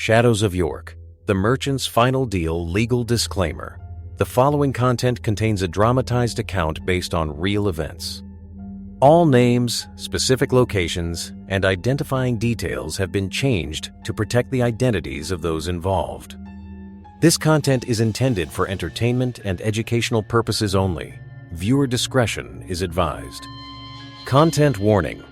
Shadows of York, The Merchant's Final Deal Legal Disclaimer. The following content contains a dramatized account based on real events. All names, specific locations, and identifying details have been changed to protect the identities of those involved. This content is intended for entertainment and educational purposes only. Viewer discretion is advised. Content warning.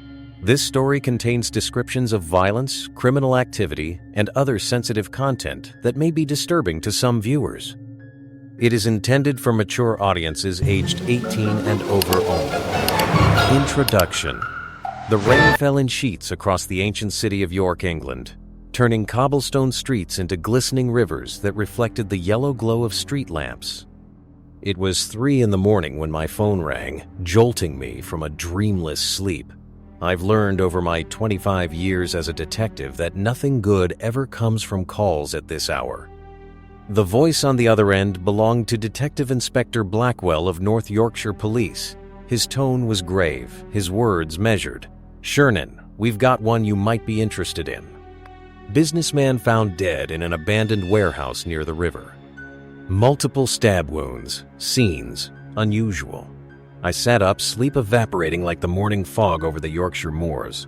This story contains descriptions of violence, criminal activity, and other sensitive content that may be disturbing to some viewers. It is intended for mature audiences aged 18 and over only. Introduction. The rain fell in sheets across the ancient city of York, England, turning cobblestone streets into glistening rivers that reflected the yellow glow of street lamps. It was 3 a.m. when my phone rang, jolting me from a dreamless sleep. I've learned over my 25 years as a detective that nothing good ever comes from calls at this hour. The voice on the other end belonged to Detective Inspector Blackwell of North Yorkshire Police. His tone was grave, his words measured. "Shernan, we've got one you might be interested in." Businessman found dead in an abandoned warehouse near the river. Multiple stab wounds, scenes, unusual. I sat up, sleep evaporating like the morning fog over the Yorkshire moors.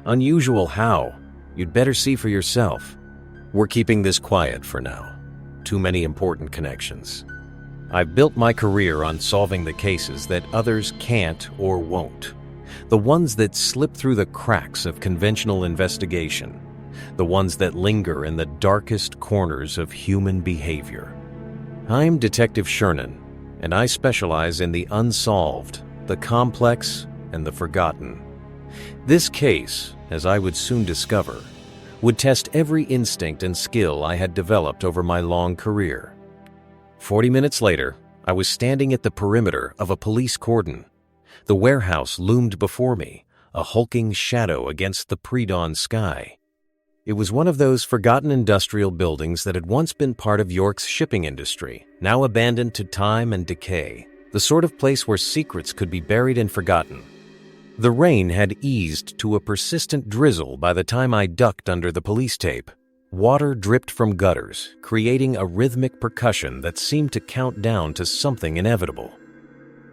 Unusual how? You'd better see for yourself. We're keeping this quiet for now. Too many important connections. I've built my career on solving the cases that others can't or won't. The ones that slip through the cracks of conventional investigation. The ones that linger in the darkest corners of human behavior. I'm Detective Shernan, and I specialize in the unsolved, the complex, and the forgotten. This case, as I would soon discover, would test every instinct and skill I had developed over my long career. 40 minutes later, I was standing at the perimeter of a police cordon. The warehouse loomed before me, a hulking shadow against the pre-dawn sky. It was one of those forgotten industrial buildings that had once been part of York's shipping industry, now abandoned to time and decay, the sort of place where secrets could be buried and forgotten. The rain had eased to a persistent drizzle by the time I ducked under the police tape. Water dripped from gutters, creating a rhythmic percussion that seemed to count down to something inevitable.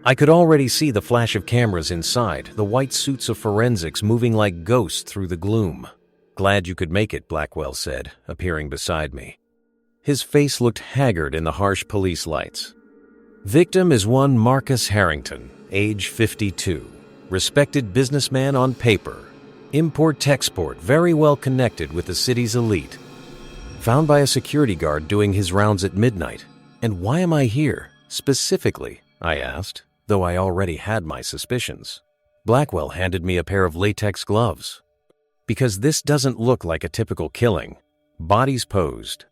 I could already see the flash of cameras inside, the white suits of forensics moving like ghosts through the gloom. "Glad you could make it," Blackwell said, appearing beside me. His face looked haggard in the harsh police lights. "Victim is one Marcus Harrington, age 52. Respected businessman on paper. Import-export, very well connected with the city's elite. Found by a security guard doing his rounds at midnight. And why am I here, specifically?" I asked, though I already had my suspicions. Blackwell handed me a pair of latex gloves. "Because this doesn't look like a typical killing. Bodies posed.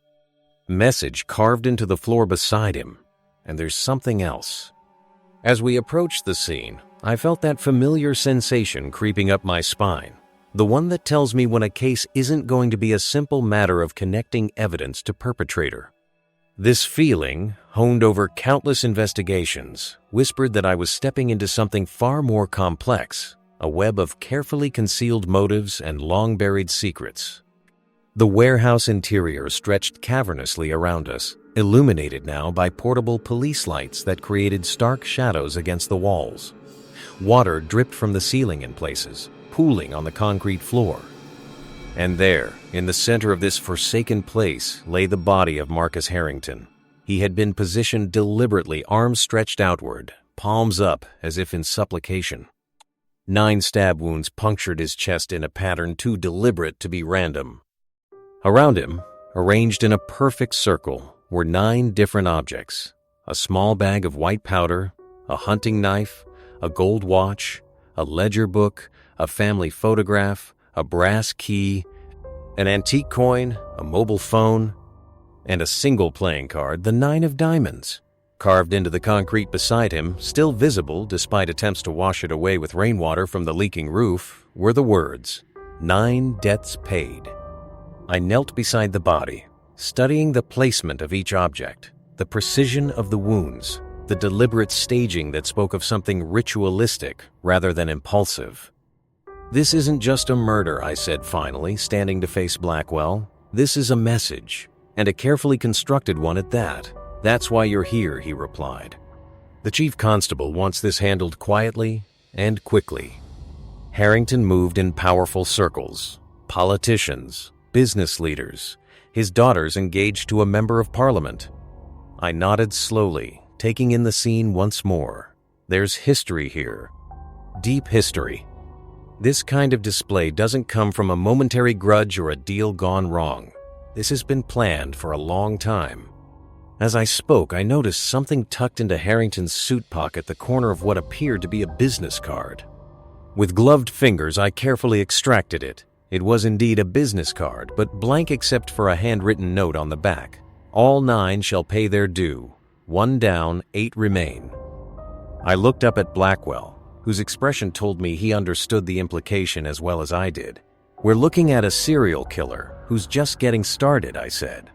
Message carved into the floor beside him. And there's something else." As we approached the scene, I felt that familiar sensation creeping up my spine. The one that tells me when a case isn't going to be a simple matter of connecting evidence to perpetrator. This feeling, honed over countless investigations, whispered that I was stepping into something far more complex. A web of carefully concealed motives and long-buried secrets. The warehouse interior stretched cavernously around us, illuminated now by portable police lights that created stark shadows against the walls. Water dripped from the ceiling in places, pooling on the concrete floor. And there, in the center of this forsaken place, lay the body of Marcus Harrington. He had been positioned deliberately, arms stretched outward, palms up as if in supplication. 9 stab wounds punctured his chest in a pattern too deliberate to be random. Around him, arranged in a perfect circle, were 9 different objects. A small bag of white powder, a hunting knife, a gold watch, a ledger book, a family photograph, a brass key, an antique coin, a mobile phone, and a single playing card, the 9 of diamonds. Carved into the concrete beside him, still visible despite attempts to wash it away with rainwater from the leaking roof, were the words, 9 debts paid. I knelt beside the body, studying the placement of each object, the precision of the wounds, the deliberate staging that spoke of something ritualistic rather than impulsive. "This isn't just a murder," I said finally, standing to face Blackwell. This is a message, and a carefully constructed one at that. That's why you're here," he replied. "The chief constable wants this handled quietly and quickly." Harrington moved in powerful circles. Politicians, business leaders, his daughters engaged to a member of parliament. I nodded slowly, taking in the scene once more. There's history here. Deep history. This kind of display doesn't come from a momentary grudge or a deal gone wrong. This has been planned for a long time. As I spoke, I noticed something tucked into Harrington's suit pocket, the corner of what appeared to be a business card. With gloved fingers, I carefully extracted it. It was indeed a business card, but blank except for a handwritten note on the back. "All 9 shall pay their due. 1 down, 8 remain." I looked up at Blackwell, whose expression told me he understood the implication as well as I did. "We're looking at a serial killer who's just getting started," I said.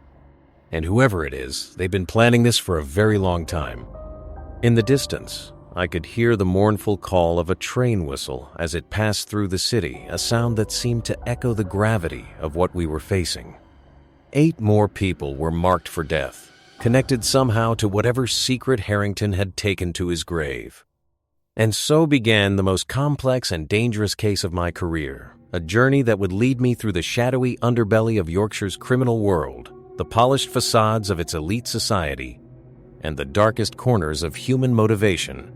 "And whoever it is, they've been planning this for a very long time." In the distance, I could hear the mournful call of a train whistle as it passed through the city, a sound that seemed to echo the gravity of what we were facing. 8 more people were marked for death, connected somehow to whatever secret Harrington had taken to his grave. And so began the most complex and dangerous case of my career, a journey that would lead me through the shadowy underbelly of Yorkshire's criminal world, the polished facades of its elite society, and the darkest corners of human motivation.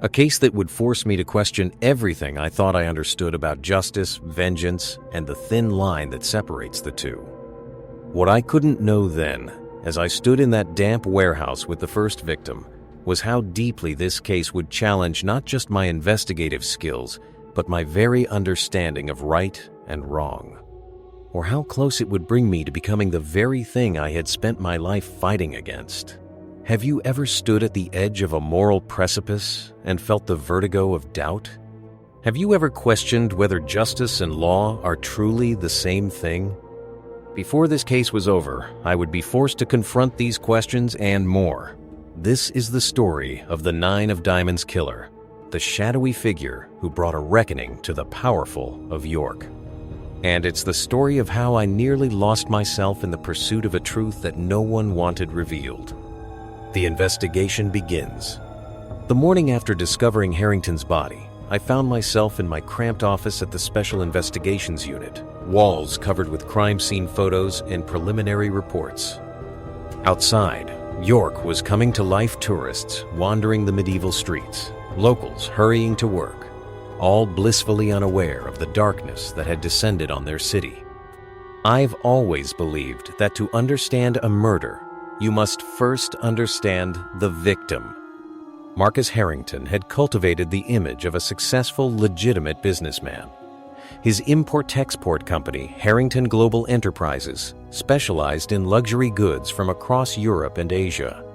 A case that would force me to question everything I thought I understood about justice, vengeance, and the thin line that separates the two. What I couldn't know then, as I stood in that damp warehouse with the first victim, was how deeply this case would challenge not just my investigative skills, but my very understanding of right and wrong. Or how close it would bring me to becoming the very thing I had spent my life fighting against. Have you ever stood at the edge of a moral precipice and felt the vertigo of doubt? Have you ever questioned whether justice and law are truly the same thing? Before this case was over, I would be forced to confront these questions and more. This is the story of the 9 of Diamonds killer, the shadowy figure who brought a reckoning to the powerful of York. And it's the story of how I nearly lost myself in the pursuit of a truth that no one wanted revealed. The investigation begins. The morning after discovering Harrington's body, I found myself in my cramped office at the Special Investigations Unit, walls covered with crime scene photos and preliminary reports. Outside, York was coming to life, tourists wandering the medieval streets, locals hurrying to work, all blissfully unaware of the darkness that had descended on their city. I've always believed that to understand a murder, you must first understand the victim. Marcus Harrington had cultivated the image of a successful, legitimate businessman. His import-export company, Harrington Global Enterprises, specialized in luxury goods from across Europe and Asia.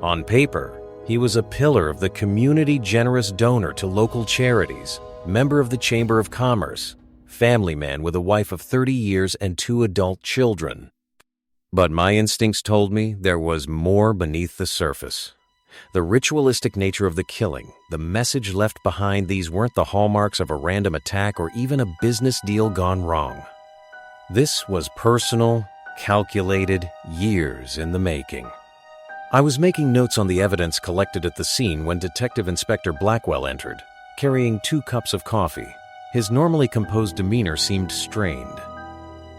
On paper, he was a pillar of the community, generous donor to local charities, member of the Chamber of Commerce, family man with a wife of 30 years and 2 adult children. But my instincts told me there was more beneath the surface. The ritualistic nature of the killing, the message left behind, these weren't the hallmarks of a random attack or even a business deal gone wrong. This was personal, calculated, years in the making. I was making notes on the evidence collected at the scene when Detective Inspector Blackwell entered, carrying 2 cups of coffee. His normally composed demeanor seemed strained.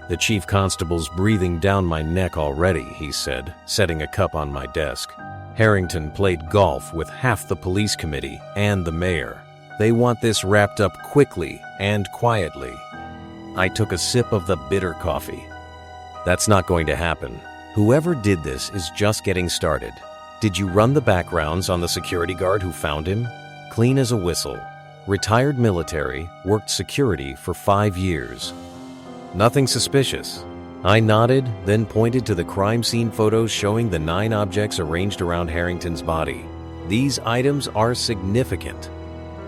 "The chief constable's breathing down my neck already," he said, setting a cup on my desk. "Harrington played golf with half the police committee and the mayor. They want this wrapped up quickly and quietly." I took a sip of the bitter coffee. "That's not going to happen. Whoever did this is just getting started. Did you run the backgrounds on the security guard who found him? Clean as a whistle. Retired military, worked security for 5 years. Nothing suspicious." I nodded, then pointed to the crime scene photos showing the 9 objects arranged around Harrington's body. "These items are significant.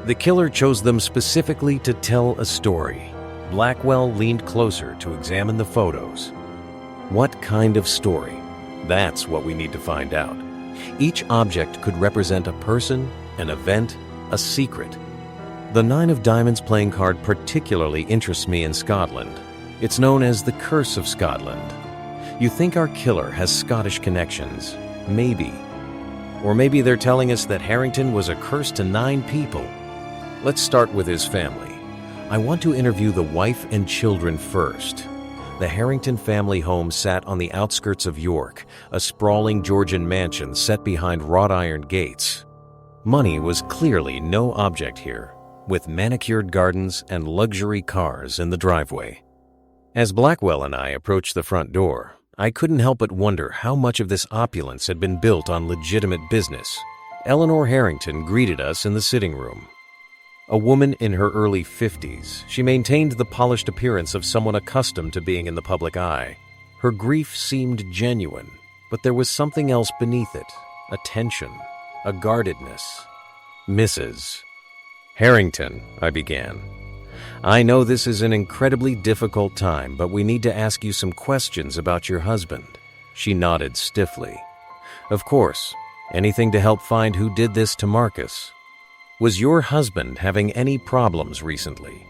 The killer chose them specifically to tell a story." Blackwell leaned closer to examine the photos. What kind of story? That's what we need to find out. Each object could represent a person, an event, a secret. The 9 of Diamonds playing card particularly interests me in Scotland. It's known as the Curse of Scotland. You think our killer has Scottish connections. Maybe. Or maybe they're telling us that Harrington was a curse to 9 people. Let's start with his family. I want to interview the wife and children first. The Harrington family home sat on the outskirts of York, a sprawling Georgian mansion set behind wrought iron gates. Money was clearly no object here, with manicured gardens and luxury cars in the driveway. As Blackwell and I approached the front door, I couldn't help but wonder how much of this opulence had been built on legitimate business. Eleanor Harrington greeted us in the sitting room. A woman in her early 50s, she maintained the polished appearance of someone accustomed to being in the public eye. Her grief seemed genuine, but there was something else beneath it, a tension, a guardedness. Mrs. Harrington, I began. I know this is an incredibly difficult time, but we need to ask you some questions about your husband. She nodded stiffly. Of course, anything to help find who did this to Marcus. Was your husband having any problems recently?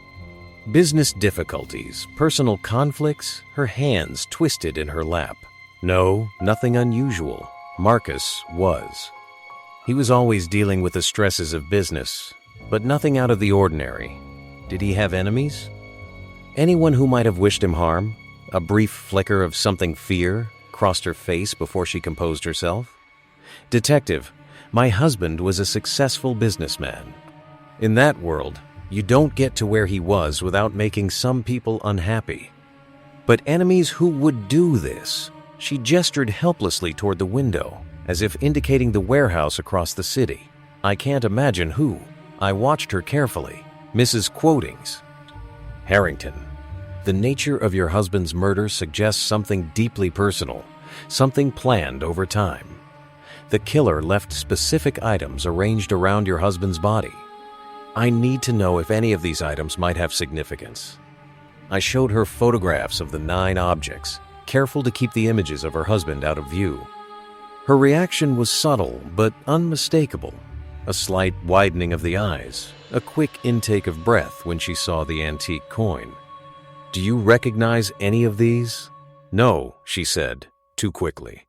Business difficulties, personal conflicts, her hands twisted in her lap. No, nothing unusual. Marcus was. He was always dealing with the stresses of business, but nothing out of the ordinary. Did he have enemies? Anyone who might have wished him harm? A brief flicker of something fear crossed her face before she composed herself. Detective, my husband was a successful businessman. In that world, you don't get to where he was without making some people unhappy. But enemies who would do this? She gestured helplessly toward the window, as if indicating the warehouse across the city. I can't imagine who. I watched her carefully. Mrs. Quotings. Harrington, the nature of your husband's murder suggests something deeply personal, something planned over time. The killer left specific items arranged around your husband's body. I need to know if any of these items might have significance. I showed her photographs of the 9 objects, careful to keep the images of her husband out of view. Her reaction was subtle but unmistakable. A slight widening of the eyes, a quick intake of breath when she saw the antique coin. Do you recognize any of these? No, she said, too quickly.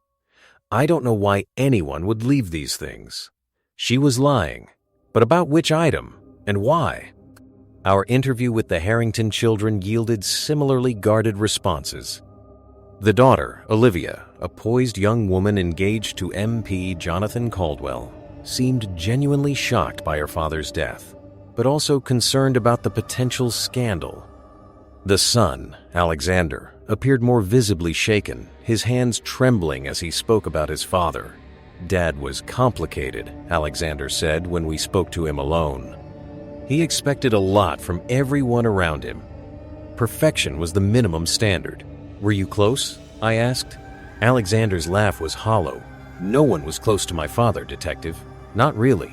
I don't know why anyone would leave these things. She was lying, but about which item and why? Our interview with the Harrington children yielded similarly guarded responses. The daughter, Olivia, a poised young woman engaged to MP Jonathan Caldwell, seemed genuinely shocked by her father's death, but also concerned about the potential scandal. The son, Alexander, appeared more visibly shaken, his hands trembling as he spoke about his father. Dad was complicated, Alexander said when we spoke to him alone. He expected a lot from everyone around him. Perfection was the minimum standard. Were you close? I asked. Alexander's laugh was hollow. No one was close to my father, Detective. Not really.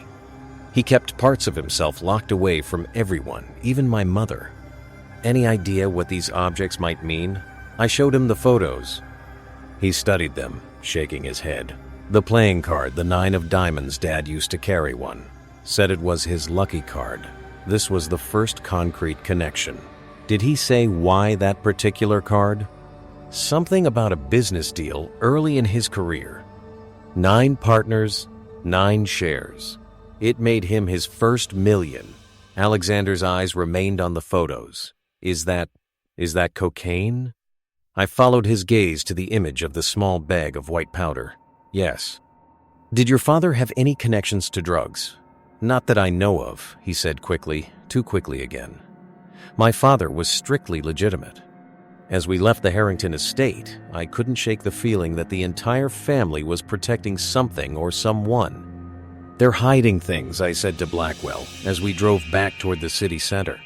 He kept parts of himself locked away from everyone, even my mother. Any idea what these objects might mean? I showed him the photos. He studied them, shaking his head. The playing card, the 9 of diamonds, Dad used to carry one. Said it was his lucky card. This was the first concrete connection. Did he say why that particular card? Something about a business deal early in his career. 9 partners, 9 shares. It made him his first million. Alexander's eyes remained on the photos. Is that cocaine? I followed his gaze to the image of the small bag of white powder. Yes. Did your father have any connections to drugs? Not that I know of, he said quickly, too quickly again. My father was strictly legitimate. As we left the Harrington estate, I couldn't shake the feeling that the entire family was protecting something or someone. They're hiding things, I said to Blackwell as we drove back toward the city center.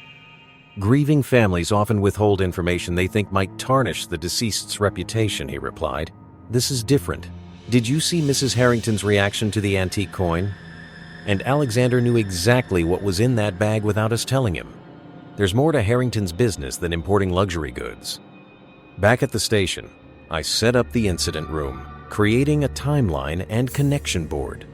Grieving families often withhold information they think might tarnish the deceased's reputation, he replied. This is different. Did you see Mrs. Harrington's reaction to the antique coin? And Alexander knew exactly what was in that bag without us telling him. There's more to Harrington's business than importing luxury goods. Back at the station, I set up the incident room, creating a timeline and connection board.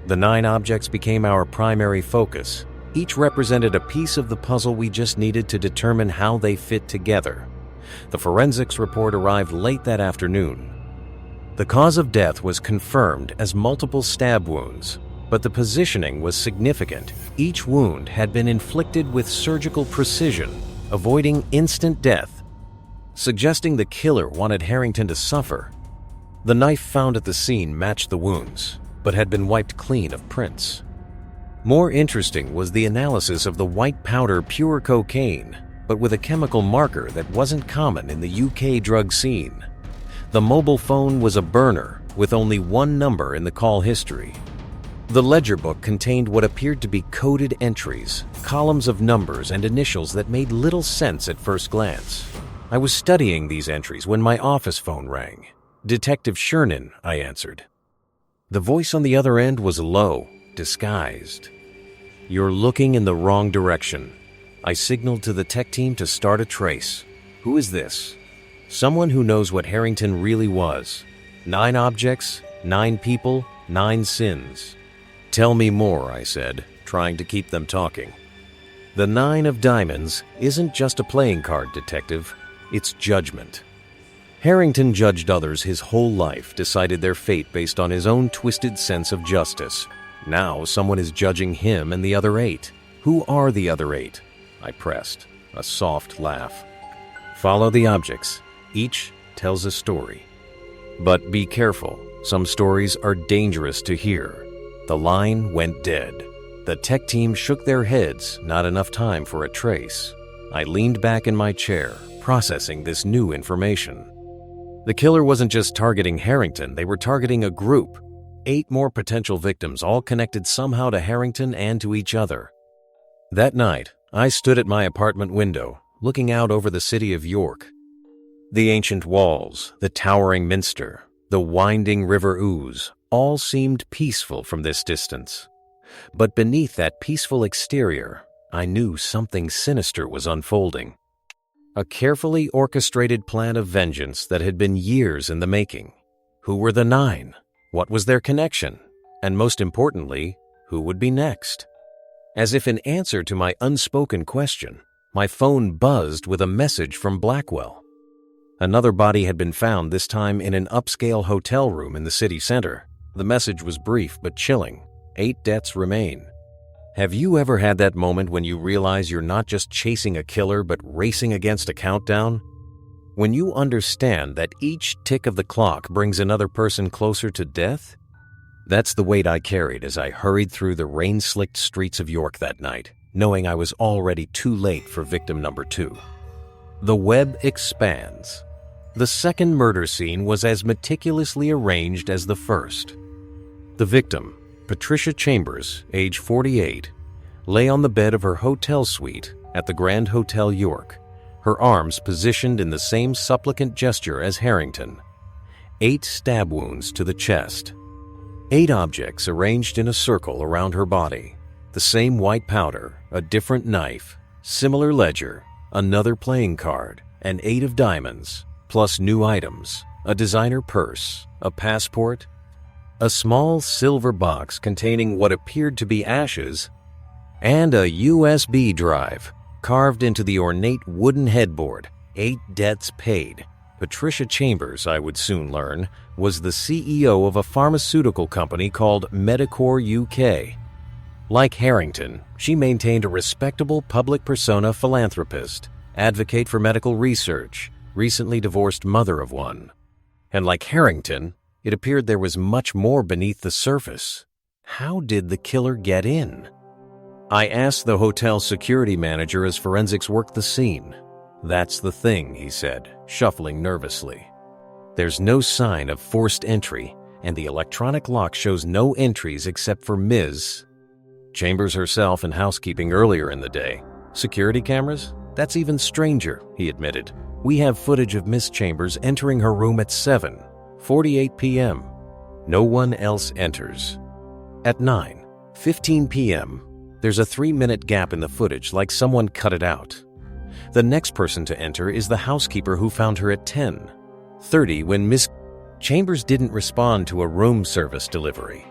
The 9 objects became our primary focus. Each represented a piece of the puzzle we just needed to determine how they fit together. The forensics report arrived late that afternoon. The cause of death was confirmed as multiple stab wounds, but the positioning was significant. Each wound had been inflicted with surgical precision, avoiding instant death, suggesting the killer wanted Harrington to suffer. The knife found at the scene matched the wounds, but had been wiped clean of prints. More interesting was the analysis of the white powder pure cocaine, but with a chemical marker that wasn't common in the UK drug scene. The mobile phone was a burner with only one number in the call history. The ledger book contained what appeared to be coded entries, columns of numbers and initials that made little sense at first glance. I was studying these entries when my office phone rang. "Detective Shernan," I answered. The voice on the other end was low, disguised. "You're looking in the wrong direction." I signaled to the tech team to start a trace. "Who is this?" "Someone who knows what Harrington really was. 9 objects, 9 people, 9 sins." "Tell me more," I said, trying to keep them talking. "The 9 of diamonds isn't just a playing card, detective. It's judgment. Harrington judged others his whole life, decided their fate based on his own twisted sense of justice. Now someone is judging him and the other 8. Who are the other 8? I pressed, a soft laugh. "Follow the objects. Each tells a story. But be careful. Some stories are dangerous to hear." The line went dead. The tech team shook their heads, not enough time for a trace. I leaned back in my chair, processing this new information. The killer wasn't just targeting Harrington, they were targeting a group. 8 more potential victims, all connected somehow to Harrington and to each other. That night, I stood at my apartment window, looking out over the city of York. The ancient walls, the towering minster, the winding river Ouse, all seemed peaceful from this distance. But beneath that peaceful exterior, I knew something sinister was unfolding. A carefully orchestrated plan of vengeance that had been years in the making. Who were the 9? What was their connection? And most importantly, who would be next? As if in answer to my unspoken question, my phone buzzed with a message from Blackwell. Another body had been found, this time in an upscale hotel room in the city center. The message was brief but chilling. 8 deaths remain. Have you ever had that moment when you realize you're not just chasing a killer but racing against a countdown? When you understand that each tick of the clock brings another person closer to death? That's the weight I carried as I hurried through the rain-slicked streets of York that night, knowing I was already too late for victim number 2. The web expands. The second murder scene was as meticulously arranged as the first. The victim, Patricia Chambers, age 48, lay on the bed of her hotel suite at the Grand Hotel York, her arms positioned in the same supplicant gesture as Harrington. 8 stab wounds to the chest. 8 objects arranged in a circle around her body. The same white powder, a different knife, similar ledger, another playing card, and 8 of diamonds, plus new items, a designer purse, a passport, a small silver box containing what appeared to be ashes, and a USB drive carved into the ornate wooden headboard. 8 debts paid. Patricia Chambers, I would soon learn, was the CEO of a pharmaceutical company called Medicor UK. Like Harrington, she maintained a respectable public persona philanthropist, advocate for medical research, recently divorced mother of one. And like Harrington, it appeared there was much more beneath the surface. How did the killer get in? I asked the hotel security manager as forensics worked the scene. "That's the thing," he said, shuffling nervously. "There's no sign of forced entry, and the electronic lock shows no entries except for Ms. Chambers herself and housekeeping earlier in the day. Security cameras? That's even stranger," he admitted. "We have footage of Miss Chambers entering her room at 7:48 p.m. No one else enters. At 9:15 p.m., there's a 3-minute gap in the footage, like someone cut it out. The next person to enter is the housekeeper who found her at 10:30 when Miss Chambers didn't respond to a room service delivery.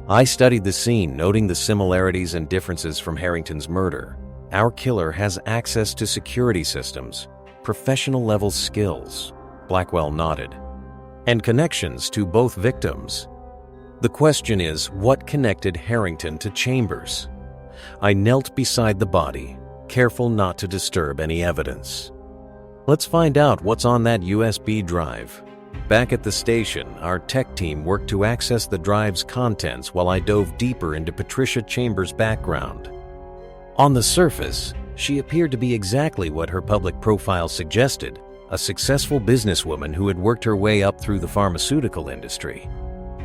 I studied the scene, noting the similarities and differences from Harrington's murder. Our killer has access to security systems, professional-level skills, Blackwell nodded, and connections to both victims. The question is, what connected Harrington to Chambers? I knelt beside the body, careful not to disturb any evidence. Let's find out what's on that USB drive. Back at the station, our tech team worked to access the drive's contents while I dove deeper into Patricia Chambers' background. On the surface, she appeared to be exactly what her public profile suggested, a successful businesswoman who had worked her way up through the pharmaceutical industry.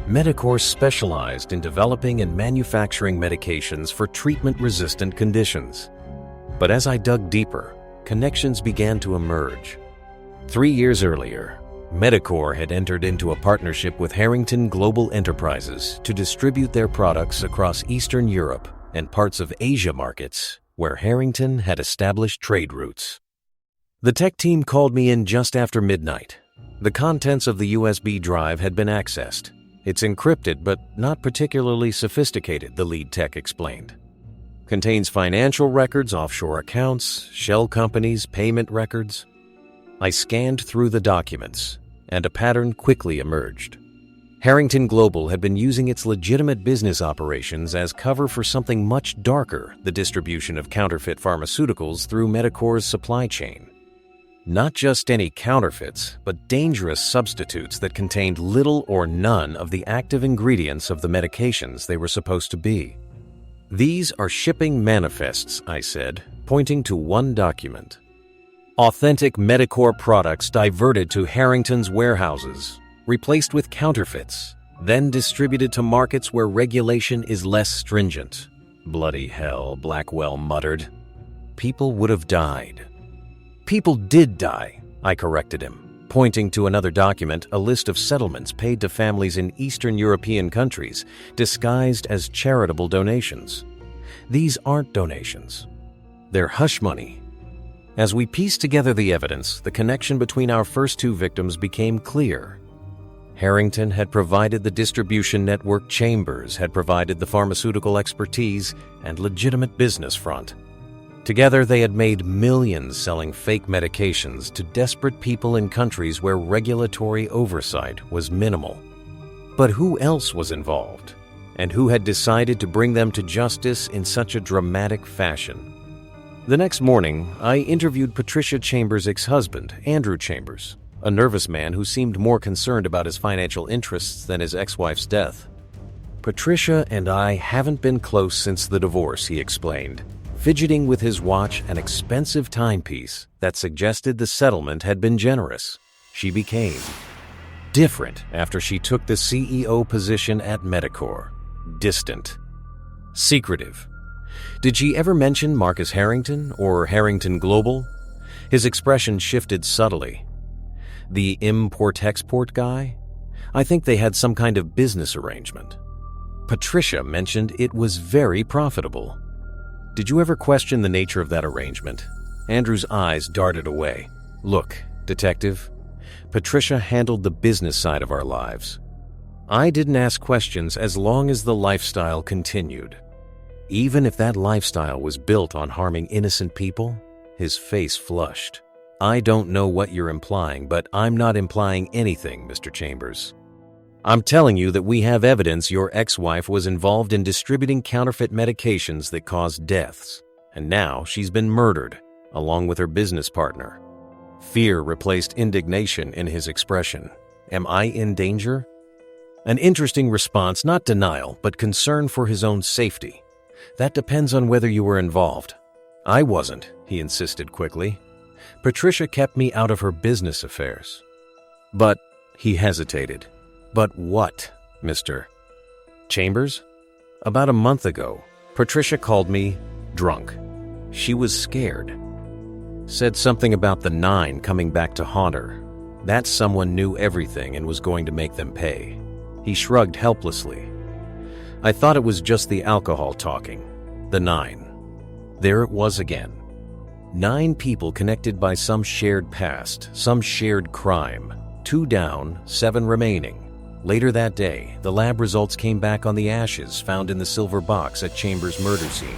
Medicor specialized in developing and manufacturing medications for treatment-resistant conditions. But as I dug deeper, connections began to emerge. 3 years earlier, Medicor had entered into a partnership with Harrington Global Enterprises to distribute their products across Eastern Europe and parts of Asia markets where Harrington had established trade routes. The tech team called me in just after midnight. The contents of the USB drive had been accessed. It's encrypted but not particularly sophisticated, the lead tech explained. Contains financial records, offshore accounts, shell companies, payment records. I scanned through the documents, and a pattern quickly emerged. Harrington Global had been using its legitimate business operations as cover for something much darker, the distribution of counterfeit pharmaceuticals through Medicor's supply chain. Not just any counterfeits, but dangerous substitutes that contained little or none of the active ingredients of the medications they were supposed to be. These are shipping manifests, I said, pointing to one document. Authentic Medicor products diverted to Harrington's warehouses, replaced with counterfeits, then distributed to markets where regulation is less stringent. Bloody hell, Blackwell muttered. People would have died. People did die, I corrected him, pointing to another document, a list of settlements paid to families in Eastern European countries, disguised as charitable donations. These aren't donations. They're hush money. As we pieced together the evidence, the connection between our first two victims became clear. Harrington had provided the distribution network, Chambers had provided the pharmaceutical expertise and legitimate business front. Together, they had made millions selling fake medications to desperate people in countries where regulatory oversight was minimal. But who else was involved? And who had decided to bring them to justice in such a dramatic fashion? The next morning, I interviewed Patricia Chambers' ex-husband, Andrew Chambers, a nervous man who seemed more concerned about his financial interests than his ex-wife's death. Patricia and I haven't been close since the divorce, he explained, fidgeting with his watch, an expensive timepiece that suggested the settlement had been generous. She became different after she took the CEO position at Medicor. Distant. Secretive. Did she ever mention Marcus Harrington or Harrington Global? His expression shifted subtly. The import-export guy? I think they had some kind of business arrangement. Patricia mentioned it was very profitable. Did you ever question the nature of that arrangement? Andrew's eyes darted away. Look, detective, Patricia handled the business side of our lives. I didn't ask questions as long as the lifestyle continued. Even if that lifestyle was built on harming innocent people, his face flushed. I don't know what you're implying, but I'm not implying anything, Mr. Chambers. I'm telling you that we have evidence your ex-wife was involved in distributing counterfeit medications that caused deaths, and now she's been murdered, along with her business partner. Fear replaced indignation in his expression. Am I in danger? An interesting response, not denial, but concern for his own safety. That depends on whether you were involved. I wasn't, he insisted quickly. Patricia kept me out of her business affairs. But, he hesitated. But what, Mr. Chambers? About a month ago, Patricia called me drunk. She was scared. Said something about the 9 coming back to haunt her. That someone knew everything and was going to make them pay. He shrugged helplessly. I thought it was just the alcohol talking. The 9. There it was again. 9 people connected by some shared past, some shared crime. 2 down, 7 remaining. Later that day, the lab results came back on the ashes found in the silver box at Chambers' murder scene.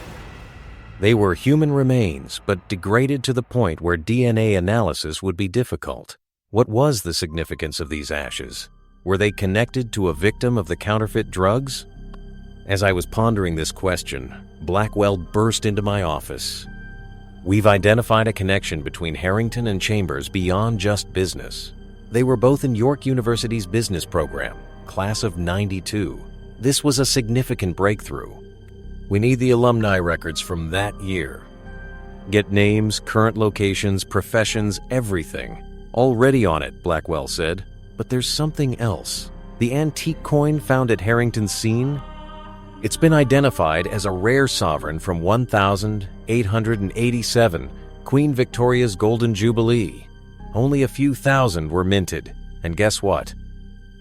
They were human remains, but degraded to the point where DNA analysis would be difficult. What was the significance of these ashes? Were they connected to a victim of the counterfeit drugs? As I was pondering this question, Blackwell burst into my office. We've identified a connection between Harrington and Chambers beyond just business. They were both in York University's business program, class of '92. This was a significant breakthrough. We need the alumni records from that year. Get names, current locations, professions, everything. Already on it, Blackwell said. But there's something else. The antique coin found at Harrington's scene? It's been identified as a rare sovereign from 1887, Queen Victoria's Golden Jubilee. Only a few thousand were minted, and guess what?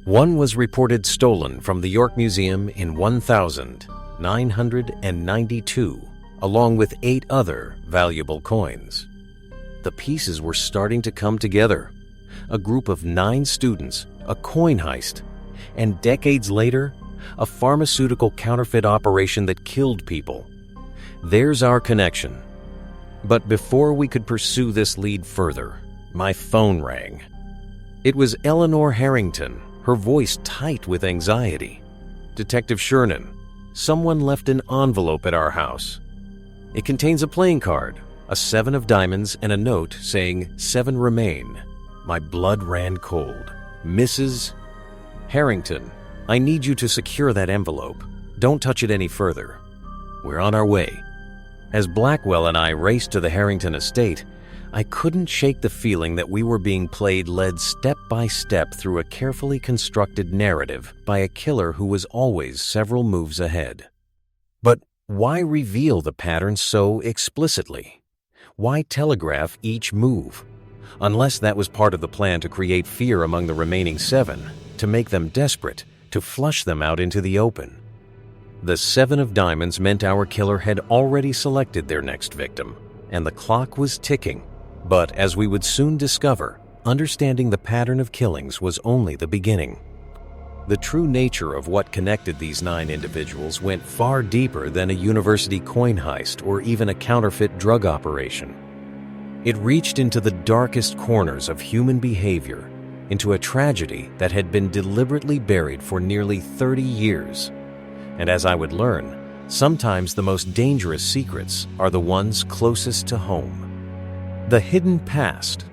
One was reported stolen from the York Museum in 1992, along with 8 other valuable coins. The pieces were starting to come together. A group of 9 students, a coin heist, and decades later, a pharmaceutical counterfeit operation that killed people. There's our connection. But before we could pursue this lead further, my phone rang. It was Eleanor Harrington, her voice tight with anxiety. "Detective Shernan, someone left an envelope at our house. It contains a playing card, a 7 of diamonds, and a note saying 7 remain." My blood ran cold. "Mrs. Harrington, I need you to secure that envelope. Don't touch it any further. We're on our way." As Blackwell and I raced to the Harrington estate, I couldn't shake the feeling that we were being led step by step through a carefully constructed narrative by a killer who was always several moves ahead. But why reveal the pattern so explicitly? Why telegraph each move? Unless that was part of the plan to create fear among the remaining 7, to make them desperate, to flush them out into the open. The 7 of diamonds meant our killer had already selected their next victim, and the clock was ticking. But as we would soon discover, understanding the pattern of killings was only the beginning. The true nature of what connected these 9 individuals went far deeper than a university coin heist or even a counterfeit drug operation. It reached into the darkest corners of human behavior, into a tragedy that had been deliberately buried for nearly 30 years. And as I would learn, sometimes the most dangerous secrets are the ones closest to home. The hidden past.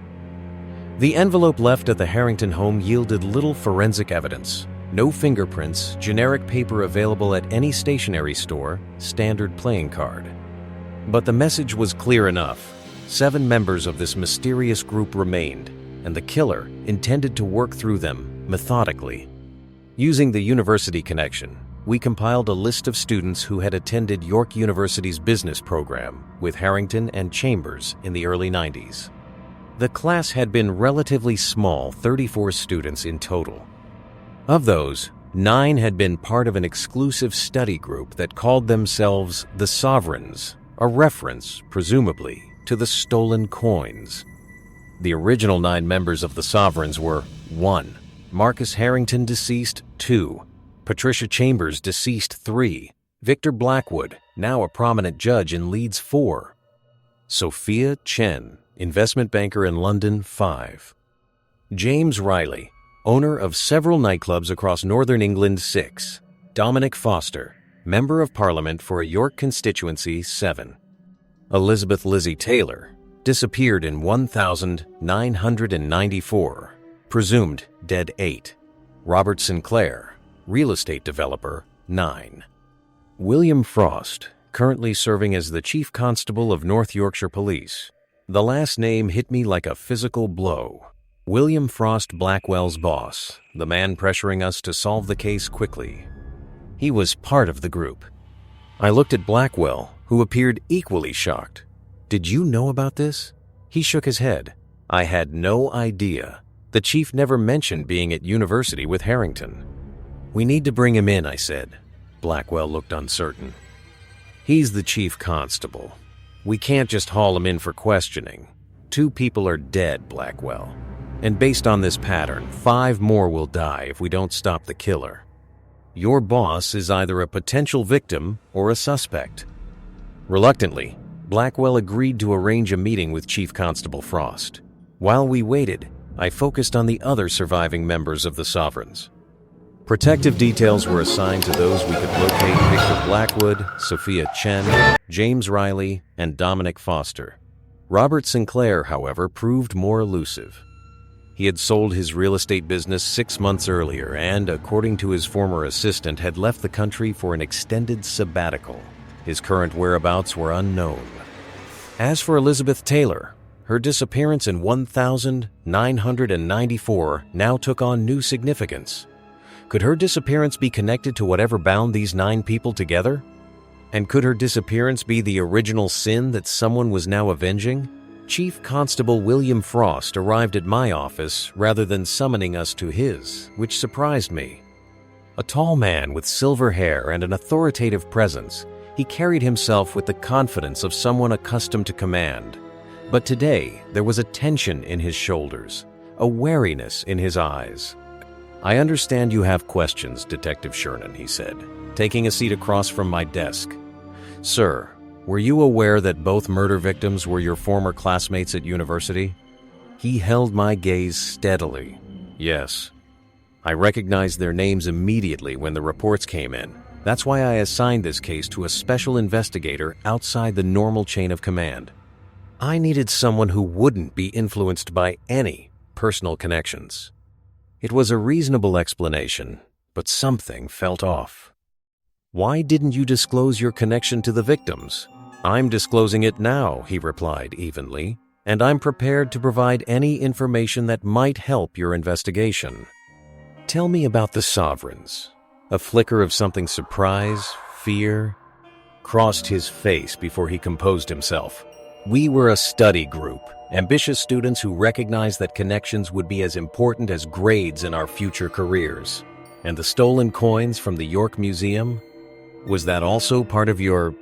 The envelope left at the Harrington home yielded little forensic evidence. No fingerprints, generic paper available at any stationery store, standard playing card. But the message was clear enough. 7 members of this mysterious group remained, and the killer intended to work through them methodically. Using the university connection, we compiled a list of students who had attended York University's business program with Harrington and Chambers in the early 90s. The class had been relatively small, 34 students in total. Of those, 9 had been part of an exclusive study group that called themselves the Sovereigns, a reference, presumably, to the stolen coins. The original 9 members of the Sovereigns were 1. Marcus Harrington, deceased, 2. Patricia Chambers, deceased, 3. Victor Blackwood, now a prominent judge in Leeds, 4. Sophia Chen, investment banker in London, 5. James Riley, owner of several nightclubs across northern England, 6. Dominic Foster, Member of Parliament for a York constituency, 7. Elizabeth Lizzie Taylor, disappeared in 1994, presumed dead, 8. Robert Sinclair, real estate developer, 9. William Frost, currently serving as the Chief Constable of North Yorkshire Police. The last name hit me like a physical blow. William Frost, Blackwell's boss, the man pressuring us to solve the case quickly. He was part of the group. I looked at Blackwell, who appeared equally shocked. "Did you know about this?" He shook his head. "I had no idea. The chief never mentioned being at university with Harrington." "We need to bring him in," I said. Blackwell looked uncertain. "He's the chief constable. We can't just haul him in for questioning. 2 people are dead, Blackwell. And based on this pattern, 5 more will die if we don't stop the killer. Your boss is either a potential victim or a suspect." Reluctantly, Blackwell agreed to arrange a meeting with Chief Constable Frost. While we waited, I focused on the other surviving members of the Sovereigns. Protective details were assigned to those we could locate: Victor Blackwood, Sophia Chen, James Riley, and Dominic Foster. Robert Sinclair, however, proved more elusive. He had sold his real estate business 6 months earlier and, according to his former assistant, had left the country for an extended sabbatical. His current whereabouts were unknown. As for Elizabeth Taylor, her disappearance in 1994 now took on new significance. Could her disappearance be connected to whatever bound these 9 people together? And could her disappearance be the original sin that someone was now avenging? Chief Constable William Frost arrived at my office rather than summoning us to his, which surprised me. A tall man with silver hair and an authoritative presence, he carried himself with the confidence of someone accustomed to command. But today, there was a tension in his shoulders, a wariness in his eyes. "I understand you have questions, Detective Shernan," he said, taking a seat across from my desk. "Sir, were you aware that both murder victims were your former classmates at university?" He held my gaze steadily. "Yes. I recognized their names immediately when the reports came in. That's why I assigned this case to a special investigator outside the normal chain of command. I needed someone who wouldn't be influenced by any personal connections." It was a reasonable explanation, but something felt off. "Why didn't you disclose your connection to the victims?" "I'm disclosing it now," he replied evenly, "and I'm prepared to provide any information that might help your investigation." "Tell me about the Sovereigns." A flicker of something: surprise, fear, crossed his face before he composed himself. "We were a study group, ambitious students who recognized that connections would be as important as grades in our future careers. And the stolen coins from the York Museum? Was that also part of your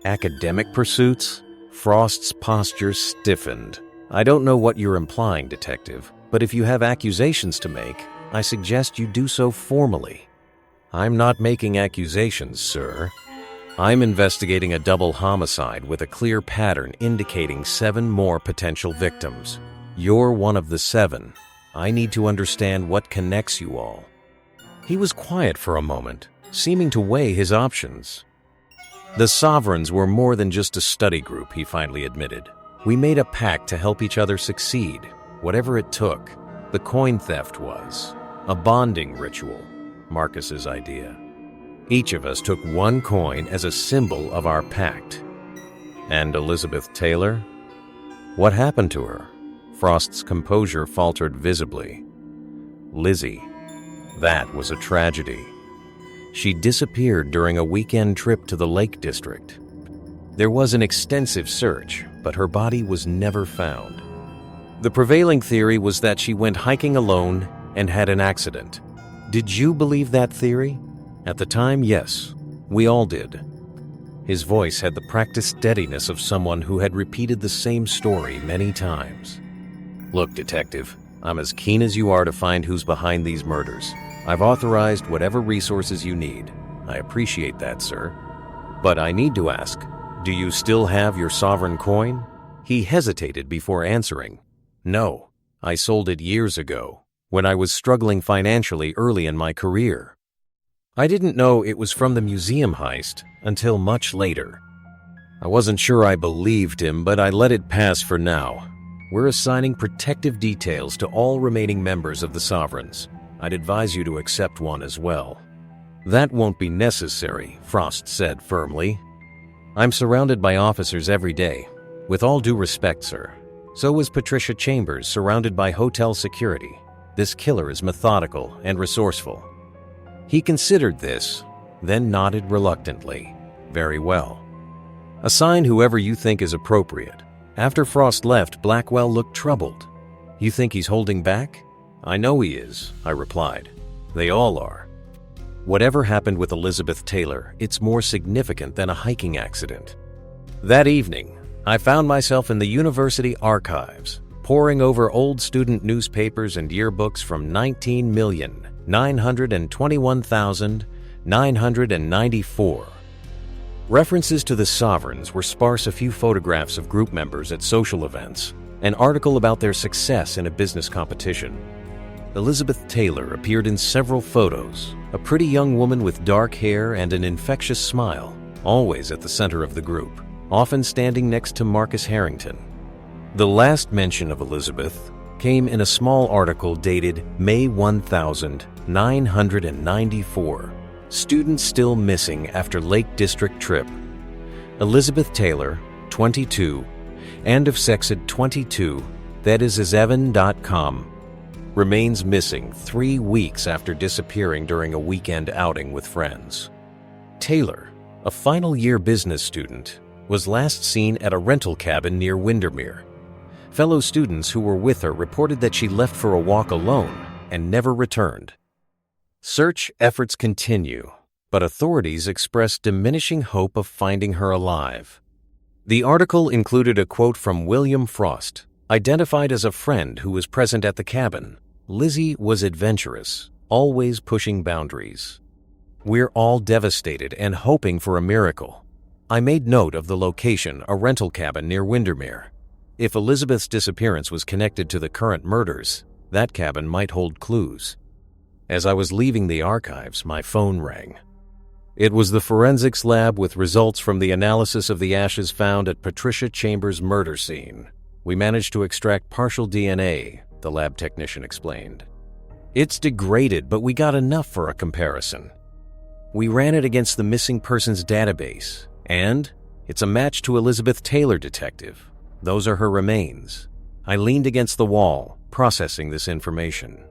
academic pursuits?" Frost's posture stiffened. "I don't know what you're implying, Detective, but if you have accusations to make, I suggest you do so formally." "I'm not making accusations, sir. I'm investigating a double homicide with a clear pattern indicating 7 more potential victims. You're one of the 7. I need to understand what connects you all." He was quiet for a moment, seeming to weigh his options. "The Sovereigns were more than just a study group," he finally admitted. "We made a pact to help each other succeed, whatever it took. The coin theft was a bonding ritual, Marcus's idea. Each of us took 1 coin as a symbol of our pact." "And Elizabeth Taylor? What happened to her?" Frost's composure faltered visibly. "Lizzie. That was a tragedy. She disappeared during a weekend trip to the Lake District. There was an extensive search, but her body was never found. The prevailing theory was that she went hiking alone and had an accident. Did you believe that theory?" "At the time, yes. We all did." His voice had the practiced steadiness of someone who had repeated the same story many times. "Look, Detective, I'm as keen as you are to find who's behind these murders. I've authorized whatever resources you need. I appreciate that, sir. But I need to ask, do you still have your sovereign coin?" He hesitated before answering. "No, I sold it years ago, when I was struggling financially early in my career." I didn't know it was from the museum heist until much later. I wasn't sure I believed him, but I let it pass for now. "We're assigning protective details to all remaining members of the Sovereigns. I'd advise you to accept one as well." "That won't be necessary," Frost said firmly. "I'm surrounded by officers every day. With all due respect, sir. So was Patricia Chambers, surrounded by hotel security. This killer is methodical and resourceful." He considered this, then nodded reluctantly. "Very well. Assign whoever you think is appropriate." After Frost left, Blackwell looked troubled. "You think he's holding back?" "I know he is," I replied. "They all are. Whatever happened with Elizabeth Taylor, it's more significant than a hiking accident." That evening, I found myself in the university archives, poring over old student newspapers and yearbooks from 19,921,994. References to the sovereigns were sparse: a few photographs of group members at social events, an article about their success in a business competition. Elizabeth Taylor appeared in several photos, a pretty young woman with dark hair and an infectious smile, always at the center of the group, often standing next to Marcus Harrington. The last mention of Elizabeth came in a small article dated May 1994. Students still missing after Lake District trip. Elizabeth Taylor, 22, and of Sexed 22, that is Evan.com, remains missing 3 weeks after disappearing during a weekend outing with friends. Taylor, a final-year business student, was last seen at a rental cabin near Windermere. Fellow students who were with her reported that she left for a walk alone and never returned. Search efforts continue, but authorities express diminishing hope of finding her alive. The article included a quote from William Frost, identified as a friend who was present at the cabin. Lizzie was adventurous, always pushing boundaries. We're all devastated and hoping for a miracle. I made note of the location, a rental cabin near Windermere. If Elizabeth's disappearance was connected to the current murders, that cabin might hold clues. As I was leaving the archives, my phone rang. It was the forensics lab with results from the analysis of the ashes found at Patricia Chambers' murder scene. We managed to extract partial DNA, the lab technician explained. It's degraded, but we got enough for a comparison. We ran it against the missing persons database, and it's a match to Elizabeth Taylor, detective. Those are her remains. I leaned against the wall, processing this information.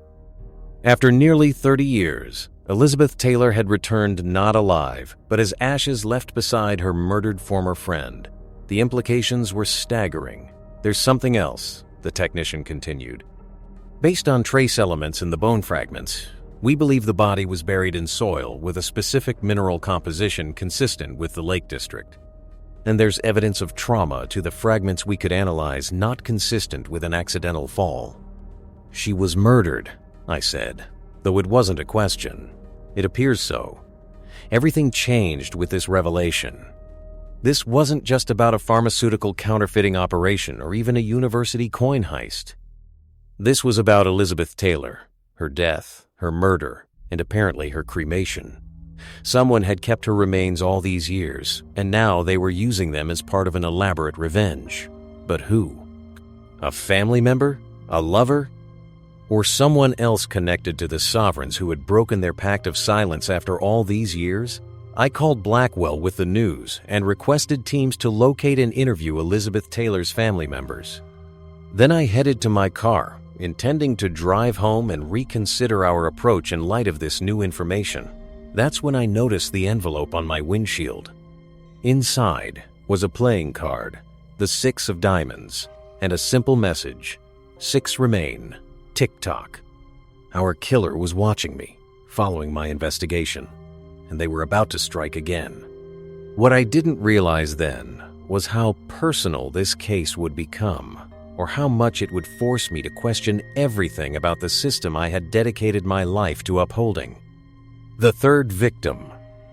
After nearly 30 years, Elizabeth Taylor had returned not alive, but as ashes left beside her murdered former friend. The implications were staggering. There's something else, the technician continued. Based on trace elements in the bone fragments, we believe the body was buried in soil with a specific mineral composition consistent with the Lake District. And there's evidence of trauma to the fragments we could analyze, not consistent with an accidental fall. She was murdered, I said, though it wasn't a question. It appears so. Everything changed with this revelation. This wasn't just about a pharmaceutical counterfeiting operation or even a university coin heist. This was about Elizabeth Taylor, her death, her murder, and apparently her cremation. Someone had kept her remains all these years, and now they were using them as part of an elaborate revenge. But who? A family member? A lover? Or someone else connected to the sovereigns who had broken their pact of silence after all these years? I called Blackwell with the news and requested teams to locate and interview Elizabeth Taylor's family members. Then I headed to my car, intending to drive home and reconsider our approach in light of this new information. That's when I noticed the envelope on my windshield. Inside was a playing card, the 6 of diamonds, and a simple message: 6 remain. Tick-tock. Our killer was watching me, following my investigation, and they were about to strike again. What I didn't realize then was how personal this case would become, or how much it would force me to question everything about the system I had dedicated my life to upholding. The third victim.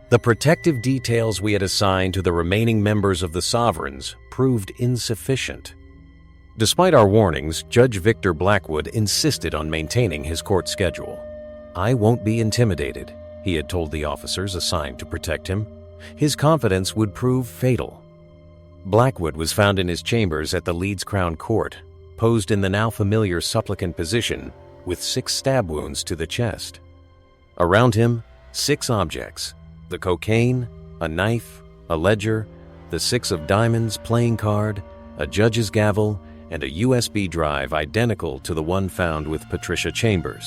The protective details we had assigned to the remaining members of the Sovereigns proved insufficient. Despite our warnings, Judge Victor Blackwood insisted on maintaining his court schedule. "I won't be intimidated," he had told the officers assigned to protect him. His confidence would prove fatal. Blackwood was found in his chambers at the Leeds Crown Court, posed in the now familiar supplicant position, with 6 stab wounds to the chest. Around him, 6 objects: the cocaine, a knife, a ledger, the 6 of diamonds playing card, a judge's gavel, and a USB drive identical to the one found with Patricia Chambers.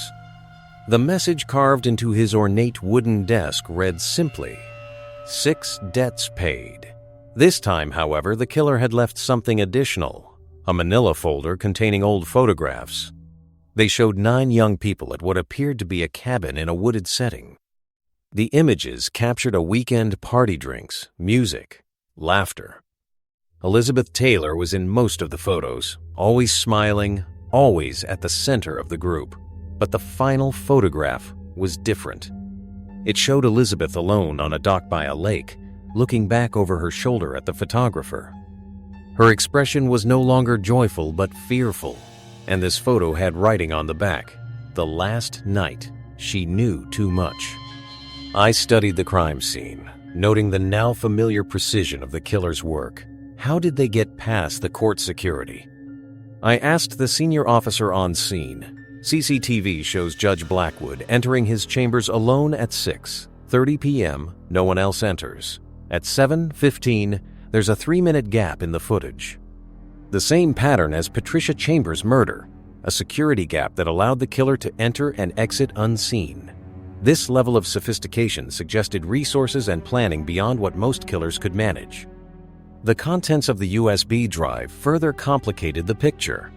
The message carved into his ornate wooden desk read simply, 6 debts paid. This time, however, the killer had left something additional, a manila folder containing old photographs. They showed 9 young people at what appeared to be a cabin in a wooded setting. The images captured a weekend party, drinks, music, laughter. Elizabeth Taylor was in most of the photos, always smiling, always at the center of the group. But the final photograph was different. It showed Elizabeth alone on a dock by a lake, looking back over her shoulder at the photographer. Her expression was no longer joyful but fearful, and this photo had writing on the back, "The last night she knew too much." I studied the crime scene, noting the now familiar precision of the killer's work. How did they get past the court security? I asked the senior officer on scene. CCTV shows Judge Blackwood entering his chambers alone at 6:30 p.m. No one else enters. At 7:15, there's a 3-minute gap in the footage. The same pattern as Patricia Chambers' murder, a security gap that allowed the killer to enter and exit unseen. This level of sophistication suggested resources and planning beyond what most killers could manage. The contents of the USB drive further complicated the picture.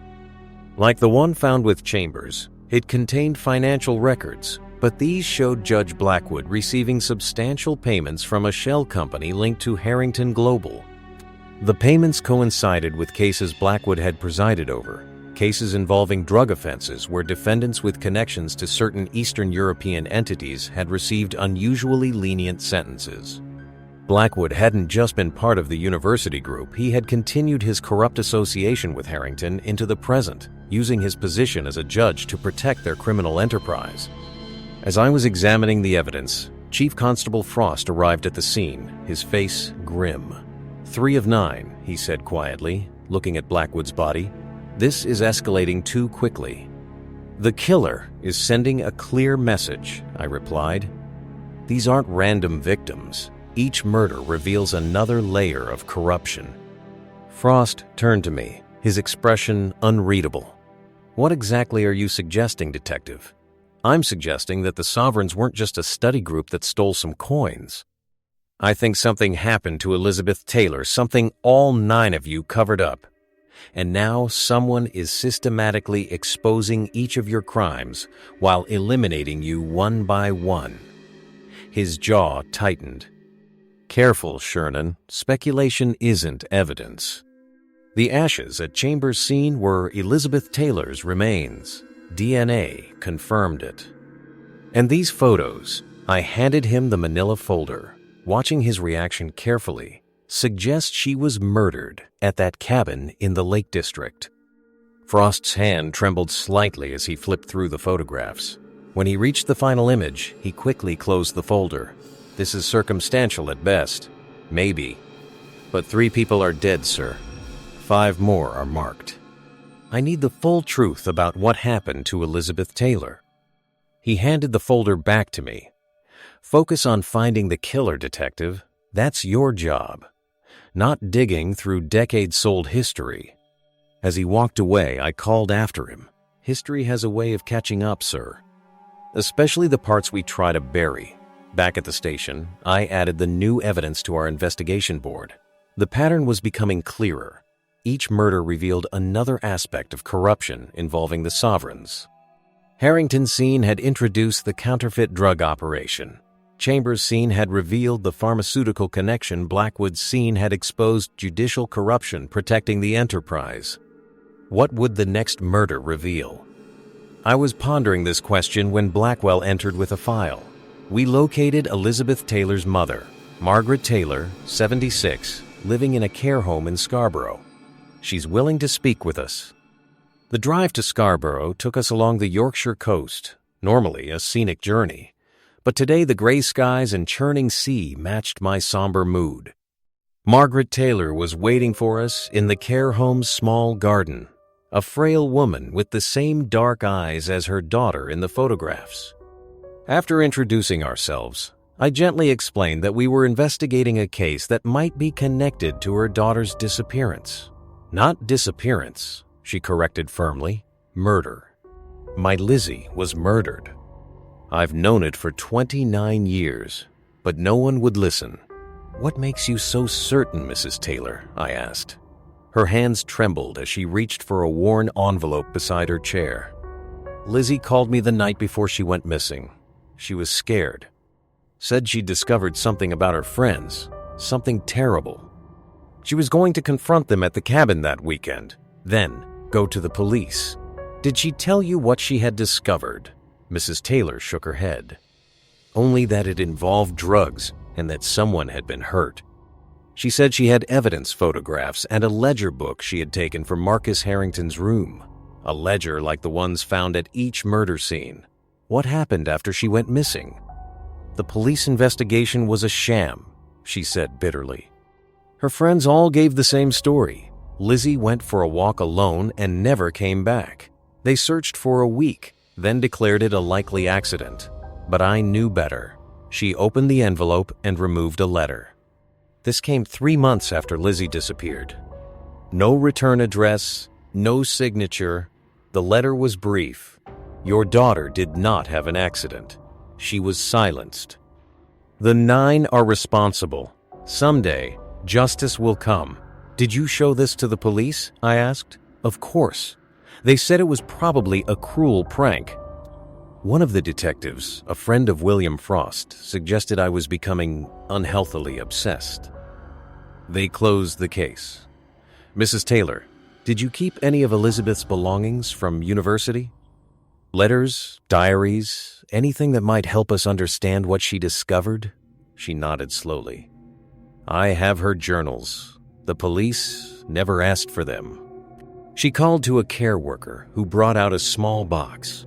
Like the one found with Chambers, it contained financial records, but these showed Judge Blackwood receiving substantial payments from a shell company linked to Harrington Global. The payments coincided with cases Blackwood had presided over, cases involving drug offenses where defendants with connections to certain Eastern European entities had received unusually lenient sentences. Blackwood hadn't just been part of the university group, he had continued his corrupt association with Harrington into the present, using his position as a judge to protect their criminal enterprise. As I was examining the evidence, Chief Constable Frost arrived at the scene, his face grim. 3 of 9, he said quietly, looking at Blackwood's body. This is escalating too quickly. The killer is sending a clear message, I replied. These aren't random victims. Each murder reveals another layer of corruption. Frost turned to me, his expression unreadable. What exactly are you suggesting, Detective? I'm suggesting that the Sovereigns weren't just a study group that stole some coins. I think something happened to Elizabeth Taylor, something all 9 of you covered up. And now someone is systematically exposing each of your crimes while eliminating you one by one. His jaw tightened. Careful, Shernan. Speculation isn't evidence. The ashes at Chambers' scene were Elizabeth Taylor's remains. DNA confirmed it. And these photos, I handed him the manila folder, watching his reaction carefully, suggest she was murdered at that cabin in the Lake District. Frost's hand trembled slightly as he flipped through the photographs. When he reached the final image, he quickly closed the folder. This is circumstantial at best. Maybe. But 3 people are dead, sir. 5 more are marked. I need the full truth about what happened to Elizabeth Taylor. He handed the folder back to me. Focus on finding the killer, Detective. That's your job. Not digging through decades-old history. As he walked away, I called after him. History has a way of catching up, sir. Especially the parts we try to bury. Back at the station, I added the new evidence to our investigation board. The pattern was becoming clearer. Each murder revealed another aspect of corruption involving the Sovereigns. Harrington's scene had introduced the counterfeit drug operation. Chambers' scene had revealed the pharmaceutical connection. Blackwood's scene had exposed judicial corruption protecting the enterprise. What would the next murder reveal? I was pondering this question when Blackwell entered with a file. We located Elizabeth Taylor's mother, Margaret Taylor, 76, living in a care home in Scarborough. She's willing to speak with us. The drive to Scarborough took us along the Yorkshire coast, normally a scenic journey. But today the gray skies and churning sea matched my somber mood. Margaret Taylor was waiting for us in the care home's small garden, a frail woman with the same dark eyes as her daughter in the photographs. After introducing ourselves, I gently explained that we were investigating a case that might be connected to her daughter's disappearance. Not disappearance, she corrected firmly, murder. My Lizzie was murdered. I've known it for 29 years, but no one would listen. What makes you so certain, Mrs. Taylor? I asked. Her hands trembled as she reached for a worn envelope beside her chair. Lizzie called me the night before she went missing. She was scared. Said she'd discovered something about her friends, something terrible. She was going to confront them at the cabin that weekend, then go to the police. Did she tell you what she had discovered? Mrs. Taylor shook her head. Only that it involved drugs, and that someone had been hurt. She said she had evidence photographs and a ledger book she had taken from Marcus Harrington's room, a ledger like the ones found at each murder scene. What happened after she went missing? The police investigation was a sham, she said bitterly. Her friends all gave the same story. Lizzie went for a walk alone and never came back. They searched for a week, then declared it a likely accident. But I knew better. She opened the envelope and removed a letter. This came 3 months after Lizzie disappeared. No return address, no signature. The letter was brief. Your daughter did not have an accident. She was silenced. The 9 are responsible. Someday, justice will come. Did you show this to the police? I asked. Of course. They said it was probably a cruel prank. One of the detectives, a friend of William Frost, suggested I was becoming unhealthily obsessed. They closed the case. Mrs. Taylor, did you keep any of Elizabeth's belongings from university? Letters, diaries, anything that might help us understand what she discovered? She nodded slowly. I have her journals. The police never asked for them. She called to a care worker who brought out a small box.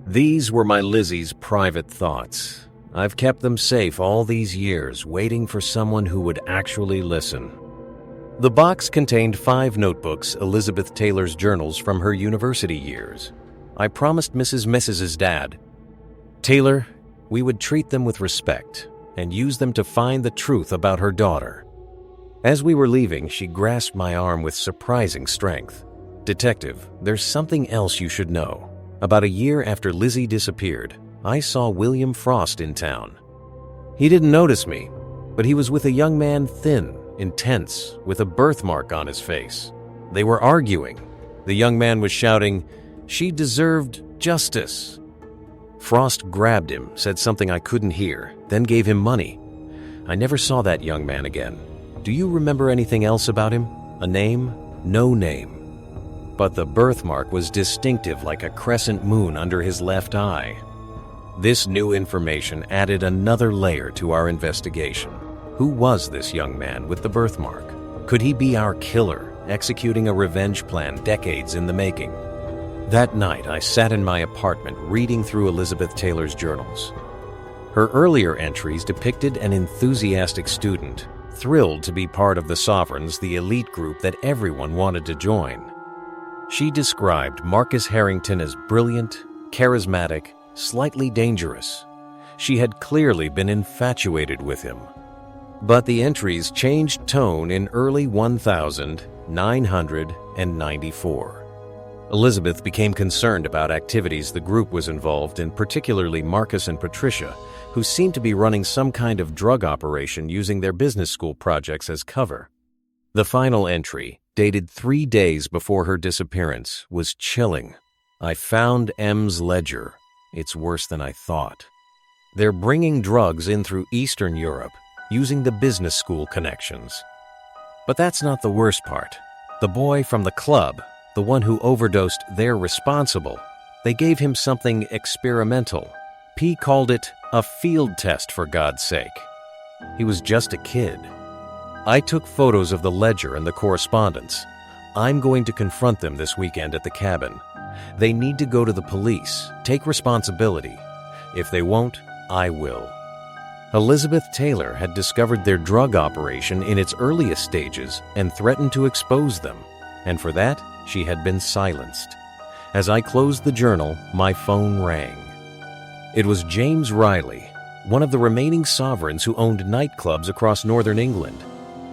These were my Lizzie's private thoughts. I've kept them safe all these years, waiting for someone who would actually listen. The box contained 5 notebooks, Elizabeth Taylor's journals from her university years. I promised Mrs.'s dad, Taylor, we would treat them with respect and use them to find the truth about her daughter. As we were leaving, she grasped my arm with surprising strength. Detective, there's something else you should know. About a year after Lizzie disappeared, I saw William Frost in town. He didn't notice me, but he was with a young man, thin, intense, with a birthmark on his face. They were arguing. The young man was shouting, "She deserved justice." Frost grabbed him, said something I couldn't hear, then gave him money. I never saw that young man again. Do you remember anything else about him? A name? No name. But the birthmark was distinctive, like a crescent moon under his left eye. This new information added another layer to our investigation. Who was this young man with the birthmark? Could he be our killer, executing a revenge plan decades in the making? That night, I sat in my apartment reading through Elizabeth Taylor's journals. Her earlier entries depicted an enthusiastic student, thrilled to be part of the Sovereigns, the elite group that everyone wanted to join. She described Marcus Harrington as brilliant, charismatic, slightly dangerous. She had clearly been infatuated with him. But the entries changed tone in early 1994. Elizabeth became concerned about activities the group was involved in, particularly Marcus and Patricia, who seemed to be running some kind of drug operation using their business school projects as cover. The final entry, dated 3 days before her disappearance, was chilling. I found M's ledger. It's worse than I thought. They're bringing drugs in through Eastern Europe, using the business school connections. But that's not the worst part. The boy from the club, the one who overdosed, they're responsible. They gave him something experimental. P called it a field test, for God's sake. He was just a kid. I took photos of the ledger and the correspondence. I'm going to confront them this weekend at the cabin. They need to go to the police, take responsibility. If they won't, I will. Elizabeth Taylor had discovered their drug operation in its earliest stages and threatened to expose them, and for that, she had been silenced. As I closed the journal, my phone rang. It was James Riley, one of the remaining sovereigns who owned nightclubs across northern England.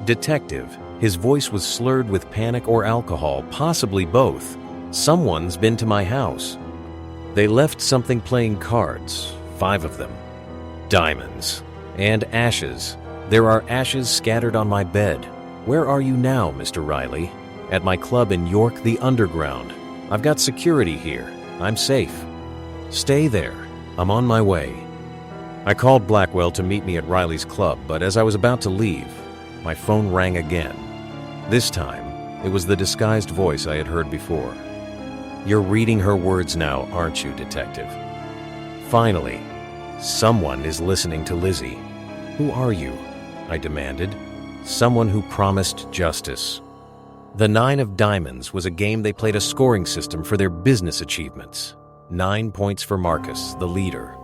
Detective, his voice was slurred with panic or alcohol, possibly both. Someone's been to my house. They left something playing cards, 5 of them. Diamonds. And ashes. There are ashes scattered on my bed. Where are you now, Mr. Riley? At my club in York, the Underground. I've got security here. I'm safe. Stay there. I'm on my way. I called Blackwell to meet me at Riley's club, but as I was about to leave, my phone rang again. This time, it was the disguised voice I had heard before. You're reading her words now, aren't you, Detective? Finally, someone is listening to Lizzie. Who are you? I demanded. Someone who promised justice. The 9 of Diamonds was a game they played a scoring system for their business achievements. 9 points for Marcus, the leader.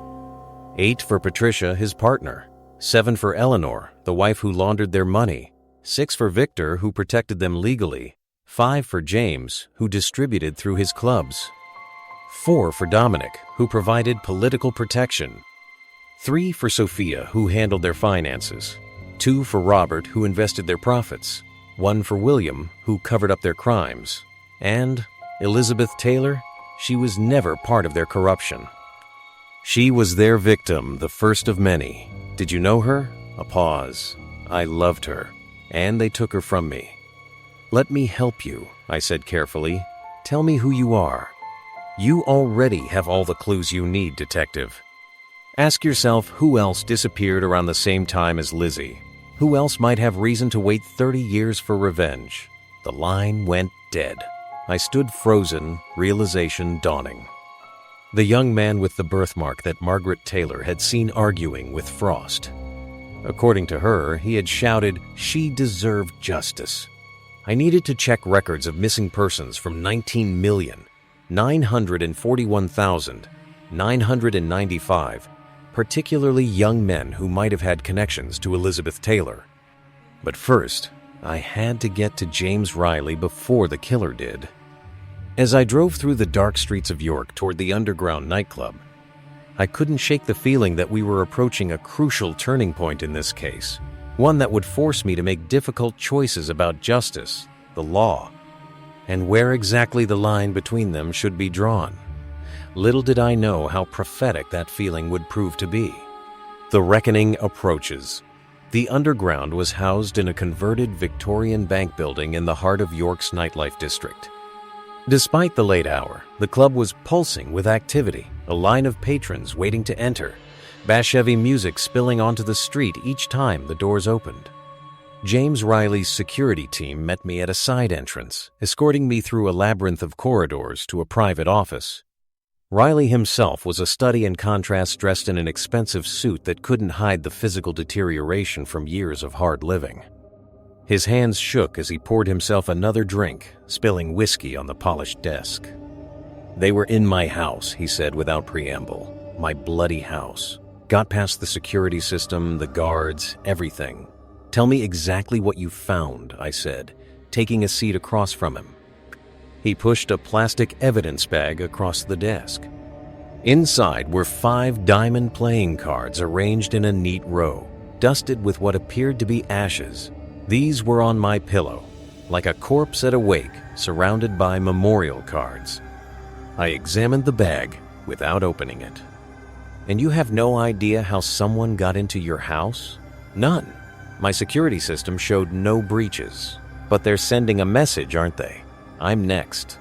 8 for Patricia, his partner. 7 for Eleanor, the wife who laundered their money. 6 for Victor, who protected them legally. 5 for James, who distributed through his clubs. 4 for Dominic, who provided political protection. 3 for Sophia, who handled their finances. 2 for Robert, who invested their profits. 1 for William, who covered up their crimes. And Elizabeth Taylor, she was never part of their corruption. She was their victim, the first of many. Did you know her? A pause. I loved her, and they took her from me. Let me help you, I said carefully. Tell me who you are. You already have all the clues you need, detective. Ask yourself who else disappeared around the same time as Lizzie. Who else might have reason to wait 30 years for revenge? The line went dead. I stood frozen, realization dawning. The young man with the birthmark that Margaret Taylor had seen arguing with Frost. According to her, he had shouted, she deserved justice. I needed to check records of missing persons from 19,941,995, particularly young men who might have had connections to Elizabeth Taylor. But first, I had to get to James Riley before the killer did. As I drove through the dark streets of York toward the underground nightclub, I couldn't shake the feeling that we were approaching a crucial turning point in this case, one that would force me to make difficult choices about justice, the law, and where exactly the line between them should be drawn. Little did I know how prophetic that feeling would prove to be. The reckoning approaches. The underground was housed in a converted Victorian bank building in the heart of York's nightlife district. Despite the late hour, the club was pulsing with activity, a line of patrons waiting to enter, bass-heavy music spilling onto the street each time the doors opened. James Riley's security team met me at a side entrance, escorting me through a labyrinth of corridors to a private office. Riley himself was a study in contrast, dressed in an expensive suit that couldn't hide the physical deterioration from years of hard living. His hands shook as he poured himself another drink, spilling whiskey on the polished desk. They were in my house, he said without preamble. My bloody house. Got past the security system, the guards, everything. Tell me exactly what you found, I said, taking a seat across from him. He pushed a plastic evidence bag across the desk. Inside were 5 diamond playing cards arranged in a neat row, dusted with what appeared to be ashes. These were on my pillow, like a corpse at a wake, surrounded by memorial cards. I examined the bag without opening it. And you have no idea how someone got into your house? None. My security system showed no breaches. But they're sending a message, aren't they? I'm next.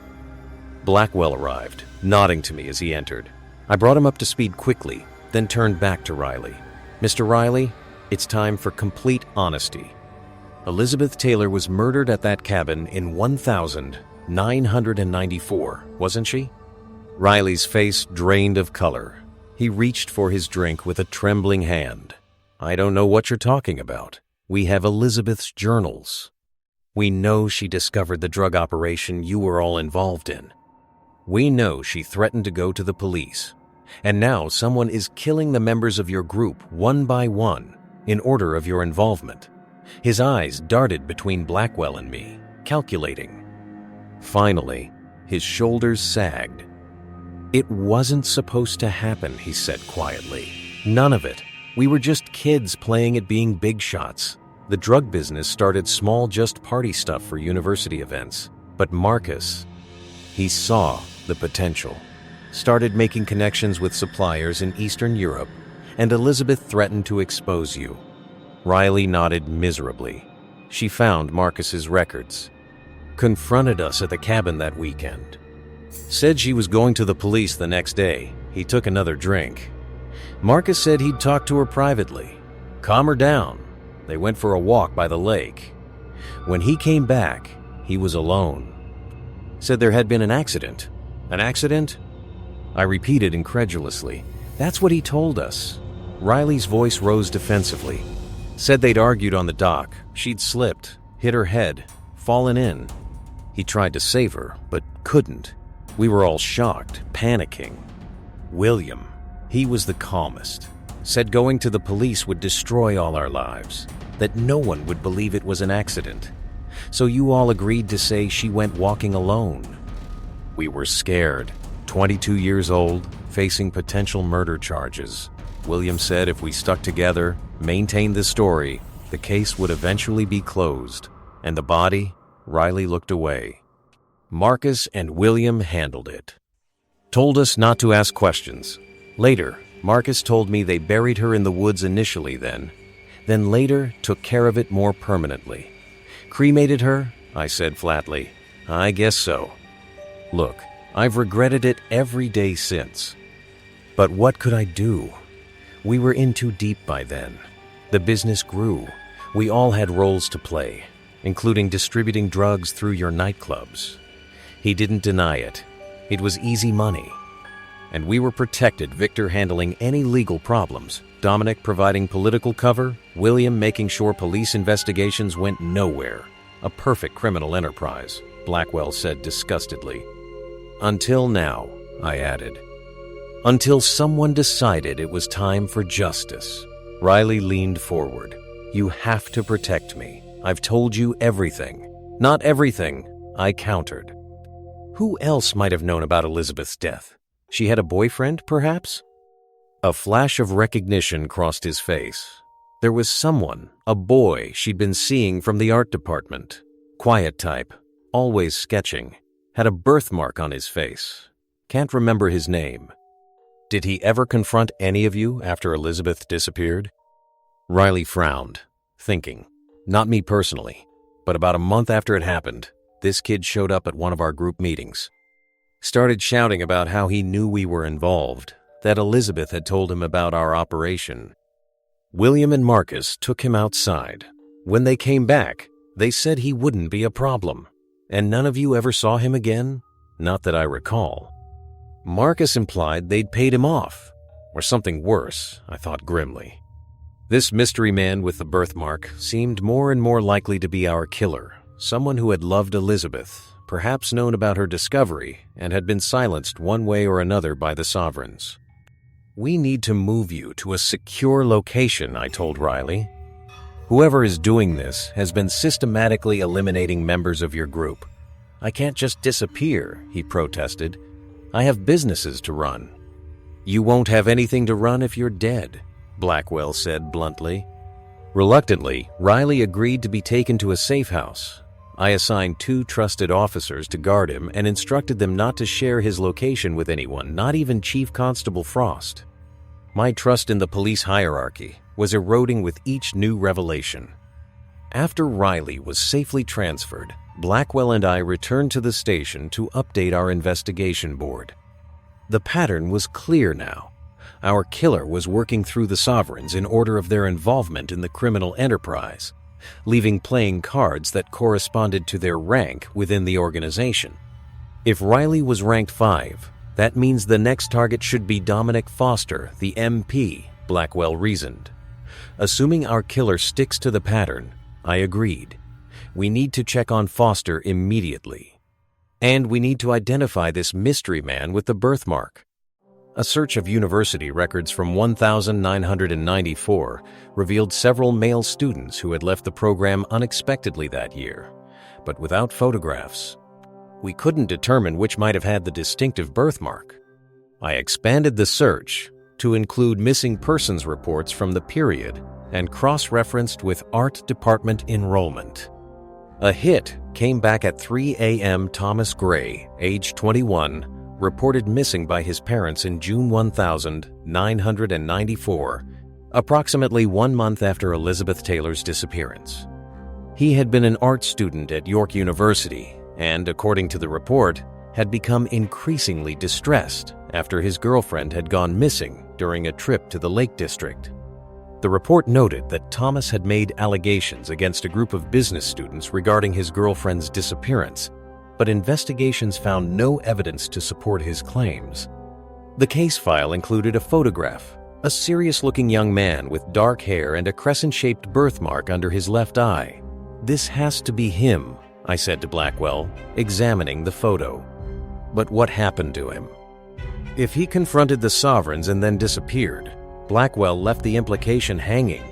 Blackwell arrived, nodding to me as he entered. I brought him up to speed quickly, then turned back to Riley. Mr. Riley, it's time for complete honesty. Elizabeth Taylor was murdered at that cabin in 1994, wasn't she? Riley's face drained of color. He reached for his drink with a trembling hand. I don't know what you're talking about. We have Elizabeth's journals. We know she discovered the drug operation you were all involved in. We know she threatened to go to the police. And now someone is killing the members of your group one by one in order of your involvement. His eyes darted between Blackwell and me, calculating. Finally, his shoulders sagged. It wasn't supposed to happen, he said quietly. None of it. We were just kids playing at being big shots. The drug business started small, just party stuff for university events. But Marcus, he saw the potential. Started making connections with suppliers in Eastern Europe, and Elizabeth threatened to expose you. Riley nodded miserably. She found Marcus's records. Confronted us at the cabin that weekend. Said she was going to the police the next day. He took another drink. Marcus said he'd talk to her privately. Calm her down. They went for a walk by the lake. When he came back, he was alone. Said there had been an accident. An accident? I repeated incredulously. That's what he told us. Riley's voice rose defensively. Said they'd argued on the dock. She'd slipped, hit her head, fallen in. He tried to save her, but couldn't. We were all shocked, panicking. William, he was the calmest. Said going to the police would destroy all our lives, that no one would believe it was an accident. So you all agreed to say she went walking alone. We were scared. 22 years old, facing potential murder charges. William said if we stuck together, maintained the story, the case would eventually be closed. And the body, Riley looked away. Marcus and William handled it. Told us not to ask questions. Later, Marcus told me they buried her in the woods initially then later took care of it more permanently. Cremated her? I said flatly. I guess so. Look, I've regretted it every day since. But what could I do? We were in too deep by then. The business grew. We all had roles to play, including distributing drugs through your nightclubs. He didn't deny it. It was easy money. And we were protected, Victor handling any legal problems, Dominic providing political cover, William making sure police investigations went nowhere. A perfect criminal enterprise, Blackwell said disgustedly. Until now, I added. Until someone decided it was time for justice. Riley leaned forward. You have to protect me. I've told you everything. Not everything, I countered. Who else might have known about Elizabeth's death? She had a boyfriend, perhaps? A flash of recognition crossed his face. There was someone, a boy she'd been seeing from the art department. Quiet type, always sketching. Had a birthmark on his face. Can't remember his name. Did he ever confront any of you after Elizabeth disappeared? Riley frowned, thinking. Not me personally, but about a month after it happened, this kid showed up at one of our group meetings. Started shouting about how he knew we were involved, that Elizabeth had told him about our operation. William and Marcus took him outside. When they came back, they said he wouldn't be a problem. And none of you ever saw him again? Not that I recall. Marcus implied they'd paid him off. Or something worse, I thought grimly. This mystery man with the birthmark seemed more and more likely to be our killer, someone who had loved Elizabeth, perhaps known about her discovery, and had been silenced one way or another by the sovereigns. We need to move you to a secure location, I told Riley. Whoever is doing this has been systematically eliminating members of your group. I can't just disappear, he protested. I have businesses to run. You won't have anything to run if you're dead, Blackwell said bluntly. Reluctantly, Riley agreed to be taken to a safe house. I assigned 2 trusted officers to guard him and instructed them not to share his location with anyone, not even Chief Constable Frost. My trust in the police hierarchy was eroding with each new revelation. After Riley was safely transferred, Blackwell and I returned to the station to update our investigation board. The pattern was clear now. Our killer was working through the sovereigns in order of their involvement in the criminal enterprise, leaving playing cards that corresponded to their rank within the organization. If Riley was ranked 5, that means the next target should be Dominic Foster, the MP, Blackwell reasoned. Assuming our killer sticks to the pattern, I agreed. We need to check on Foster immediately. And we need to identify this mystery man with the birthmark. A search of university records from 1994 revealed several male students who had left the program unexpectedly that year, but without photographs. We couldn't determine which might have had the distinctive birthmark. I expanded the search to include missing persons reports from the period and cross-referenced with art department enrollment. A hit came back at 3 a.m. Thomas Gray, age 21, reported missing by his parents in June 1994, approximately 1 month after Elizabeth Taylor's disappearance. He had been an art student at York University and, according to the report, had become increasingly distressed after his girlfriend had gone missing during a trip to the Lake District. The report noted that Thomas had made allegations against a group of business students regarding his girlfriend's disappearance, but investigations found no evidence to support his claims. The case file included a photograph, A serious-looking young man with dark hair and a crescent-shaped birthmark under his left eye. "This has to be him," I said to Blackwell, examining the photo. "But what happened to him?" If he confronted the sovereigns and then disappeared, Blackwell left the implication hanging.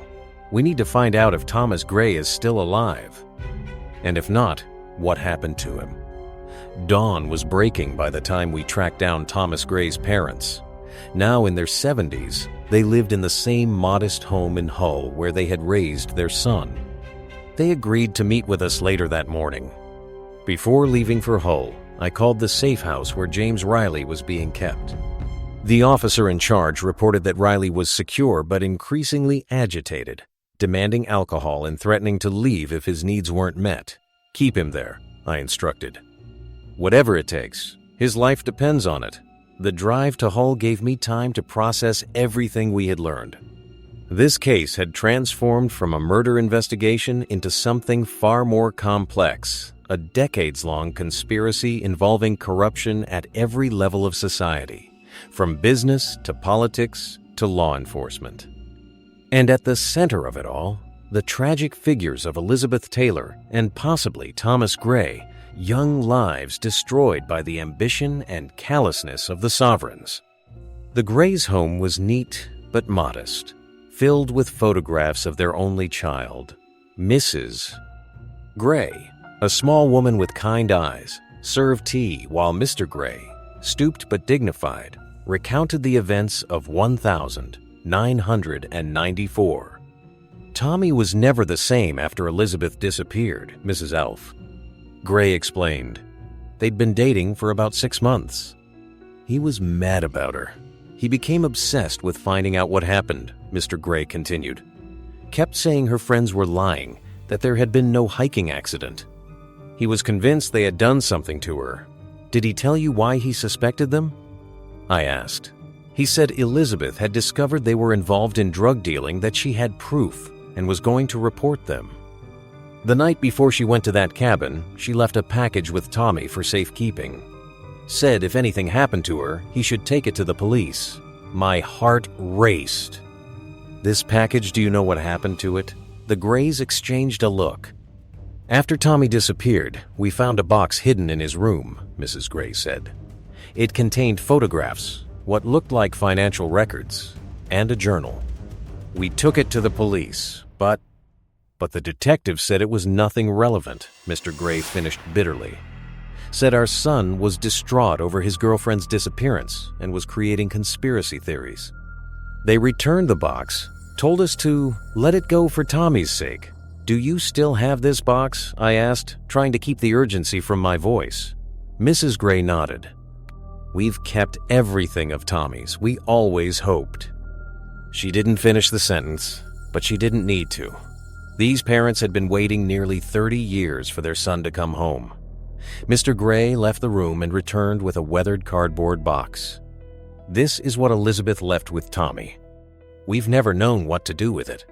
We need to find out if Thomas Gray is still alive. And if not, what happened to him? Dawn was breaking by the time we tracked down Thomas Gray's parents. Now in their 70s, they lived in the same modest home in Hull where they had raised their son. They agreed to meet with us later that morning. Before leaving for Hull, I called the safe house where James Riley was being kept. The officer in charge reported that Riley was secure but increasingly agitated, demanding alcohol and threatening to leave if his needs weren't met. "Keep him there," I instructed. "Whatever it takes. His life depends on it." The drive to Hull gave me time to process everything we had learned. This case had transformed from a murder investigation into something far more complex, a decades-long conspiracy involving corruption at every level of society, from business to politics to law enforcement. And at the center of it all, the tragic figures of Elizabeth Taylor and possibly Thomas Gray, young lives destroyed by the ambition and callousness of the sovereigns. The Grays' home was neat but modest, filled with photographs of their only child, Mrs. Gray. A small woman with kind eyes served tea while Mr. Gray, stooped but dignified, recounted the events of 1994. Tommy was never the same after Elizabeth disappeared, Mrs. Elf. Gray explained. They'd been dating for about 6 months. He was mad about her. He became obsessed with finding out what happened, Mr. Gray continued. Kept saying her friends were lying, that there had been no hiking accident. He was convinced they had done something to her. Did he tell you why he suspected them? I asked. He said Elizabeth had discovered they were involved in drug dealing, that she had proof, and was going to report them. The night before she went to that cabin, she left a package with Tommy for safekeeping. Said if anything happened to her, he should take it to the police. My heart raced. This package, do you know what happened to it? The Grays exchanged a look. After Tommy disappeared, we found a box hidden in his room, Mrs. Gray said. It contained photographs, what looked like financial records, and a journal. We took it to the police, but the detective said it was nothing relevant, Mr. Gray finished bitterly. Said our son was distraught over his girlfriend's disappearance and was creating conspiracy theories. They returned the box, told us to let it go for Tommy's sake. Do you still have this box? I asked, trying to keep the urgency from my voice. Mrs. Gray nodded. We've kept everything of Tommy's. We always hoped. She didn't finish the sentence, but she didn't need to. These parents had been waiting nearly 30 years for their son to come home. Mr. Gray left the room and returned with a weathered cardboard box. This is what Elizabeth left with Tommy. We've never known what to do with it.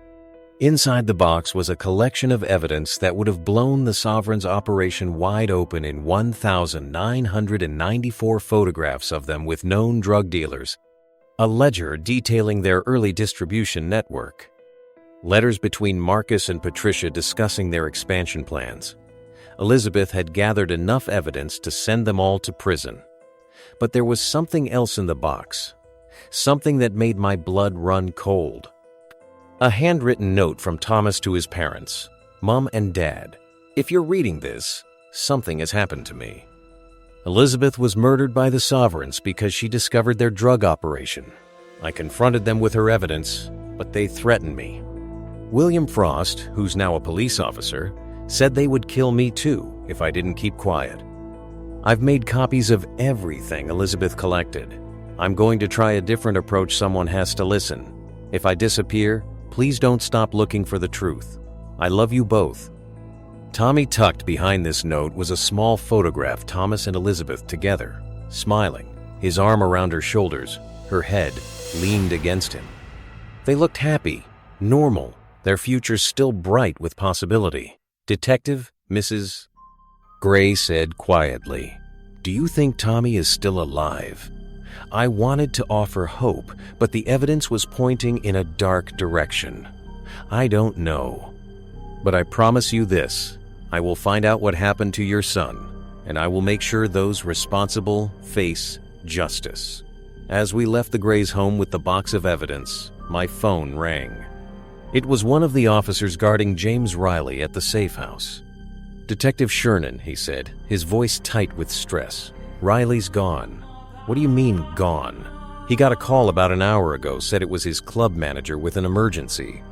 Inside the box was a collection of evidence that would have blown the Sovereign's operation wide open in 1,994 photographs of them with known drug dealers, a ledger detailing their early distribution network, letters between Marcus and Patricia discussing their expansion plans. Elizabeth had gathered enough evidence to send them all to prison. But there was something else in the box, something that made my blood run cold. A handwritten note from Thomas to his parents, Mom and Dad. If you're reading this, something has happened to me. Elizabeth was murdered by the Sovereigns because she discovered their drug operation. I confronted them with her evidence, but they threatened me. William Frost, who's now a police officer, said they would kill me too if I didn't keep quiet. I've made copies of everything Elizabeth collected. I'm going to try a different approach. Someone has to listen. If I disappear, please don't stop looking for the truth. I love you both. Tommy tucked behind this note was a small photograph Thomas and Elizabeth together, smiling, his arm around her shoulders, her head leaned against him. They looked happy, normal, their future still bright with possibility. Detective, Mrs. Gray said quietly, "Do you think Tommy is still alive?" I wanted to offer hope, but the evidence was pointing in a dark direction. I don't know. But I promise you this, I will find out what happened to your son, and I will make sure those responsible face justice. As we left the Grays' home with the box of evidence, my phone rang. It was one of the officers guarding James Riley at the safe house. "Detective Shernan," he said, his voice tight with stress. "Riley's gone." "What do you mean, gone?" "He got a call about an hour ago, said it was his club manager with an emergency.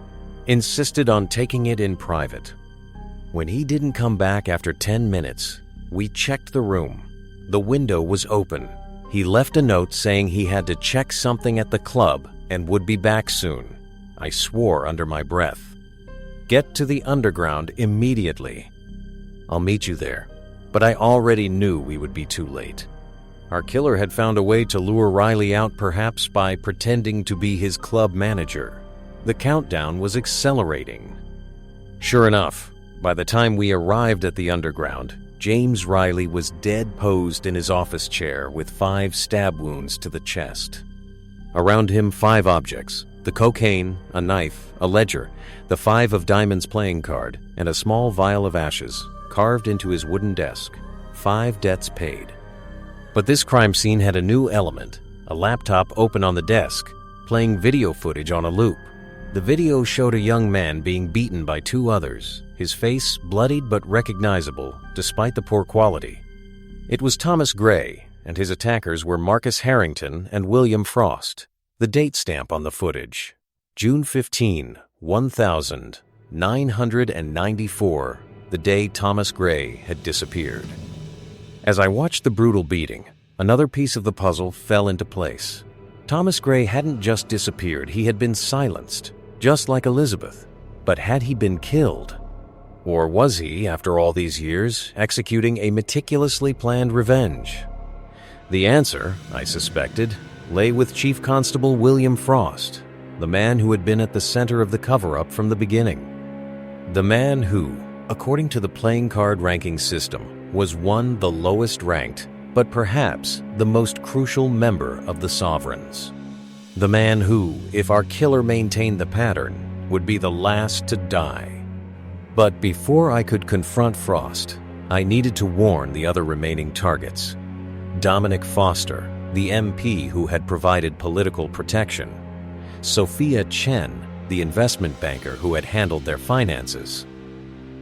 Insisted on taking it in private. When he didn't come back after 10 minutes, we checked the room. The window was open. He left a note saying he had to check something at the club and would be back soon." I swore under my breath. "Get to the underground immediately." "I'll meet you there." But I already knew we would be too late. Our killer had found a way to lure Riley out, perhaps by pretending to be his club manager. The countdown was accelerating. Sure enough, by the time we arrived at the underground, James Riley was dead posed in his office chair with 5 stab wounds to the chest. Around him, 5 objects: the cocaine, a knife, a ledger, the 5 of diamonds playing card, and a small vial of ashes carved into his wooden desk. 5 debts paid. But this crime scene had a new element: a laptop open on the desk, playing video footage on a loop. The video showed a young man being beaten by 2 others, his face bloodied but recognizable despite the poor quality. It was Thomas Gray, and his attackers were Marcus Harrington and William Frost. The date stamp on the footage: June 15, 1994, the day Thomas Gray had disappeared. As I watched the brutal beating, another piece of the puzzle fell into place. Thomas Gray hadn't just disappeared, he had been silenced, just like Elizabeth. But had he been killed? Or was he, after all these years, executing a meticulously planned revenge? The answer, I suspected, lay with Chief Constable William Frost, the man who had been at the center of the cover-up from the beginning. The man who, according to the playing card ranking system, was the lowest ranked, but perhaps the most crucial member of the Sovereigns. The man who, if our killer maintained the pattern, would be the last to die. But before I could confront Frost, I needed to warn the other remaining targets. Dominic Foster, the MP who had provided political protection. Sophia Chen, the investment banker who had handled their finances.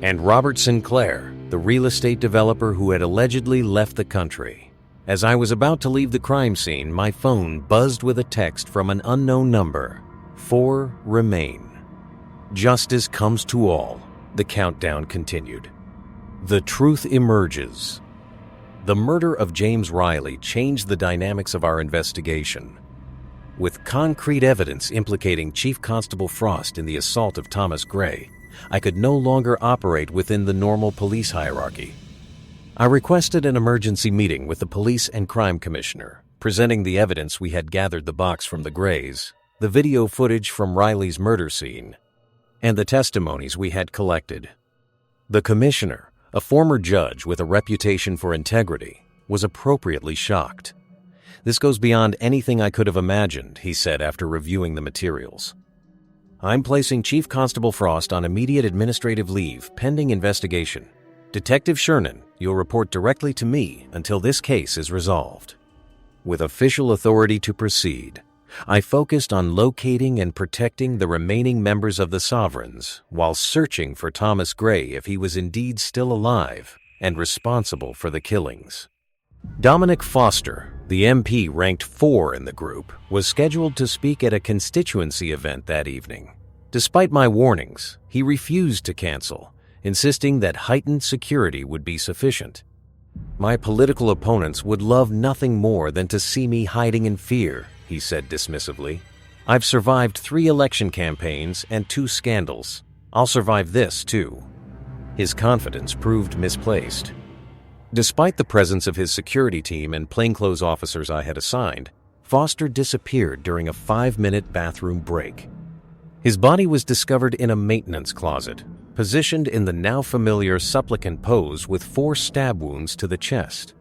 And Robert Sinclair, the real estate developer who had allegedly left the country. As I was about to leave the crime scene, my phone buzzed with a text from an unknown number. 4 remain. Justice comes to all, the countdown continued. The truth emerges. The murder of James Riley changed the dynamics of our investigation. With concrete evidence implicating Chief Constable Frost in the assault of Thomas Gray, I could no longer operate within the normal police hierarchy. I requested an emergency meeting with the police and crime commissioner, presenting the evidence we had gathered: the box from the Grays, the video footage from Riley's murder scene, and the testimonies we had collected. The commissioner, a former judge with a reputation for integrity, was appropriately shocked. "This goes beyond anything I could have imagined," he said after reviewing the materials. "I'm placing Chief Constable Frost on immediate administrative leave pending investigation. Detective Shernan, you'll report directly to me until this case is resolved." With official authority to proceed, I focused on locating and protecting the remaining members of the Sovereigns while searching for Thomas Gray if he was indeed still alive and responsible for the killings. Dominic Foster, the MP ranked 4 in the group, was scheduled to speak at a constituency event that evening. Despite my warnings, he refused to cancel, insisting that heightened security would be sufficient. "My political opponents would love nothing more than to see me hiding in fear," he said dismissively. "I've survived 3 election campaigns and 2 scandals. I'll survive this, too." His confidence proved misplaced. Despite the presence of his security team and plainclothes officers I had assigned, Foster disappeared during a 5-minute bathroom break. His body was discovered in a maintenance closet, positioned in the now familiar supplicant pose with 4 stab wounds to the chest.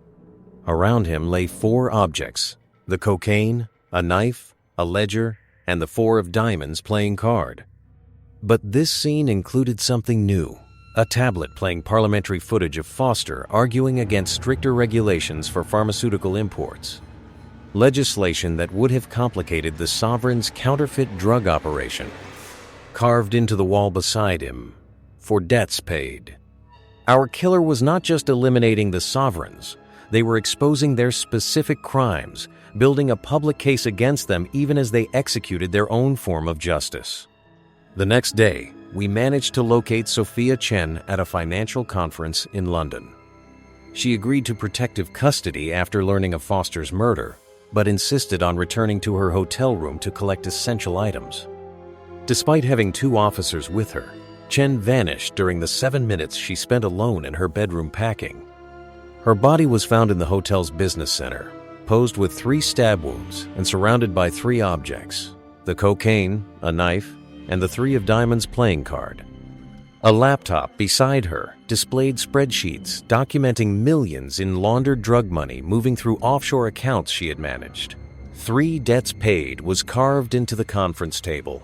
Around him lay 4 objects: The cocaine, a knife, a ledger, and the 4 of diamonds playing card. But this scene included something new. A tablet playing parliamentary footage of Foster arguing against stricter regulations for pharmaceutical imports. Legislation that would have complicated the sovereign's counterfeit drug operation. Carved into the wall beside him, for debts paid. Our killer was not just eliminating the sovereigns, they were exposing their specific crimes, building a public case against them even as they executed their own form of justice. The next day, we managed to locate Sophia Chen at a financial conference in London. She agreed to protective custody after learning of Foster's murder, but insisted on returning to her hotel room to collect essential items. Despite having 2 officers with her, Chen vanished during the 7 minutes she spent alone in her bedroom packing. Her body was found in the hotel's business center, posed with 3 stab wounds and surrounded by 3 objects: the cocaine, a knife, and the 3 of diamonds playing card. A laptop beside her displayed spreadsheets documenting millions in laundered drug money moving through offshore accounts she had managed. 3 debts paid was carved into the conference table.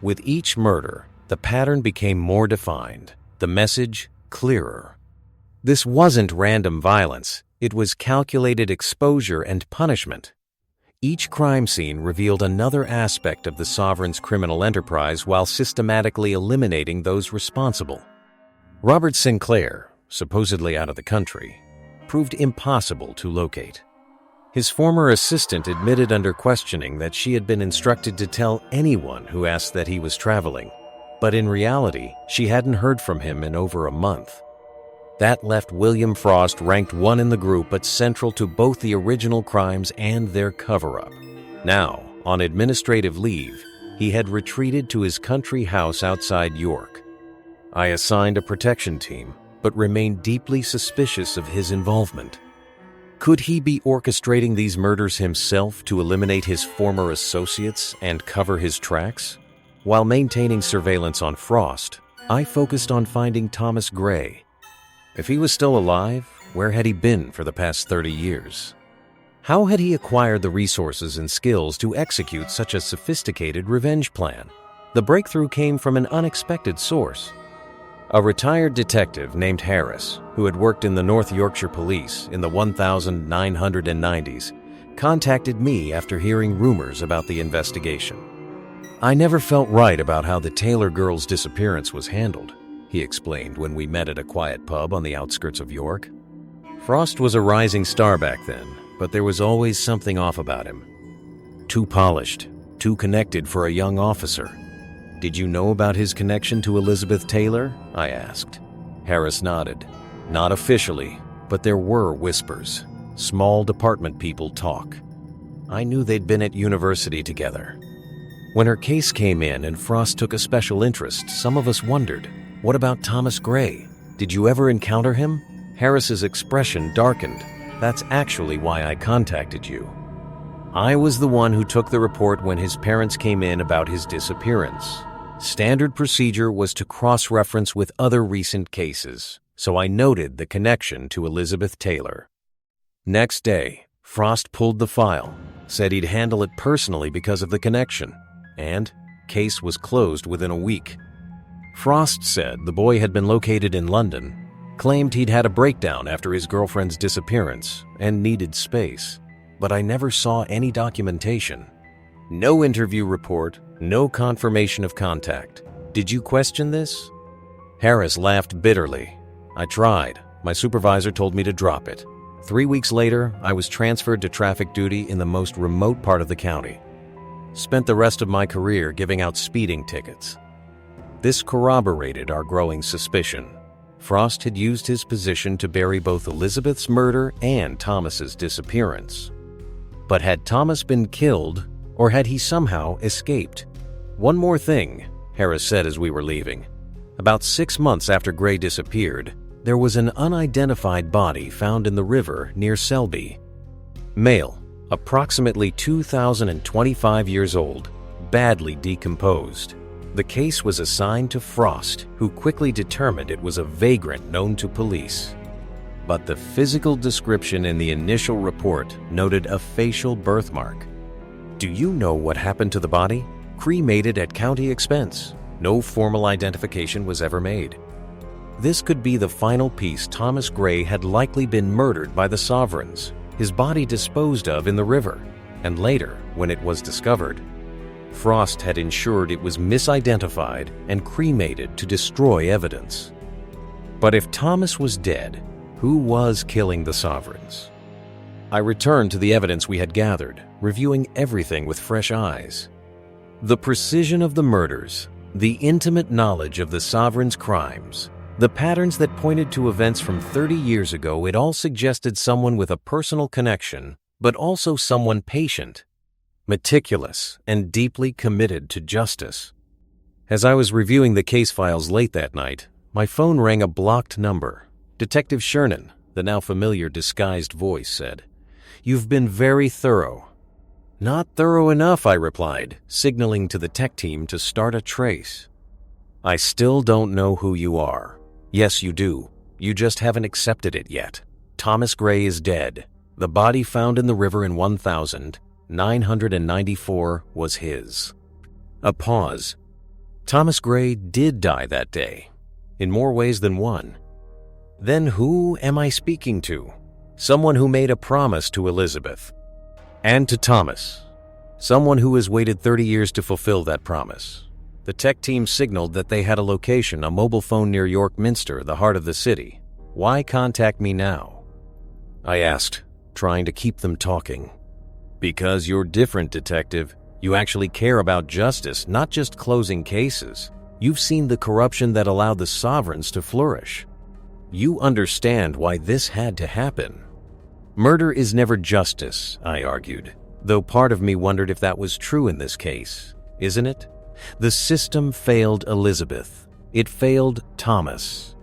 With each murder, the pattern became more defined, the message clearer. This wasn't random violence, it was calculated exposure and punishment. Each crime scene revealed another aspect of the sovereign's criminal enterprise while systematically eliminating those responsible. Robert Sinclair, supposedly out of the country, proved impossible to locate. His former assistant admitted under questioning that she had been instructed to tell anyone who asked that he was traveling, but in reality, she hadn't heard from him in over a month. That left William Frost ranked 1 in the group but central to both the original crimes and their cover-up. Now, on administrative leave, he had retreated to his country house outside York. I assigned a protection team, but remained deeply suspicious of his involvement. Could he be orchestrating these murders himself to eliminate his former associates and cover his tracks? While maintaining surveillance on Frost, I focused on finding Thomas Gray. If he was still alive, where had he been for the past 30 years? How had he acquired the resources and skills to execute such a sophisticated revenge plan? The breakthrough came from an unexpected source. A retired detective named Harris, who had worked in the North Yorkshire Police in the 1990s, contacted me after hearing rumors about the investigation. I never felt right about how the Taylor girl's disappearance was handled, he explained when we met at a quiet pub on the outskirts of York. Frost was a rising star back then, but there was always something off about him. Too polished, too connected for a young officer. Did you know about his connection to Elizabeth Taylor? I asked. Harris nodded. Not officially, but there were whispers. Small department people talk. I knew they'd been at university together. When her case came in and Frost took a special interest, some of us wondered, what about Thomas Gray? Did you ever encounter him? Harris's expression darkened. That's actually why I contacted you. I was the one who took the report when his parents came in about his disappearance. Standard procedure was to cross-reference with other recent cases, so I noted the connection to Elizabeth Taylor. Next day, Frost pulled the file, said he'd handle it personally because of the connection, and case was closed within a week. Frost said the boy had been located in London, claimed he'd had a breakdown after his girlfriend's disappearance and needed space, but I never saw any documentation. No interview report, no confirmation of contact. Did you question this? Harris laughed bitterly. I tried. My supervisor told me to drop it. 3 weeks later, I was transferred to traffic duty in the most remote part of the county. Spent the rest of my career giving out speeding tickets. This corroborated our growing suspicion. Frost had used his position to bury both Elizabeth's murder and Thomas's disappearance. But had Thomas been killed, or had he somehow escaped? One more thing, Harris said as we were leaving. About 6 months after Gray disappeared, there was an unidentified body found in the river near Selby. Male, approximately 2,025 years old, badly decomposed. The case was assigned to Frost, who quickly determined it was a vagrant known to police. but the physical description in the initial report noted a facial birthmark. Do you know what happened to the body? Cremated at county expense. No formal identification was ever made. This could be the final piece. Thomas Gray had likely been murdered by the sovereigns, his body disposed of in the river, and later, when it was discovered, Frost had ensured it was misidentified and cremated to destroy evidence. But if Thomas was dead, who was killing the sovereigns? I returned to the evidence we had gathered, reviewing everything with fresh eyes. The precision of the murders, the intimate knowledge of the sovereign's crimes, the patterns that pointed to events from 30 years ago, it all suggested someone with a personal connection, but also someone patient, meticulous, and deeply committed to justice. As I was reviewing the case files late that night, my phone rang a blocked number. Detective Shernan, the now familiar disguised voice, said, "You've been very thorough." "Not thorough enough," I replied, signaling to the tech team to start a trace. "I still don't know who you are." "Yes, you do. You just haven't accepted it yet. Thomas Gray is dead. The body found in the river in 1994 was his." A pause. Thomas Gray did die that day, in more ways than one. Then who am I speaking to? Someone who made a promise to Elizabeth. And to Thomas. Someone who has waited 30 years to fulfill that promise. The tech team signaled that they had a location, a mobile phone near York Minster, the heart of the city. Why contact me now? I asked, trying to keep them talking. Because you're different, detective. You actually care about justice, not just closing cases. You've seen the corruption that allowed the sovereigns to flourish. You understand why this had to happen. Murder is never justice, I argued, though part of me wondered if that was true in this case. Isn't it? The system failed Elizabeth. It failed Thomas.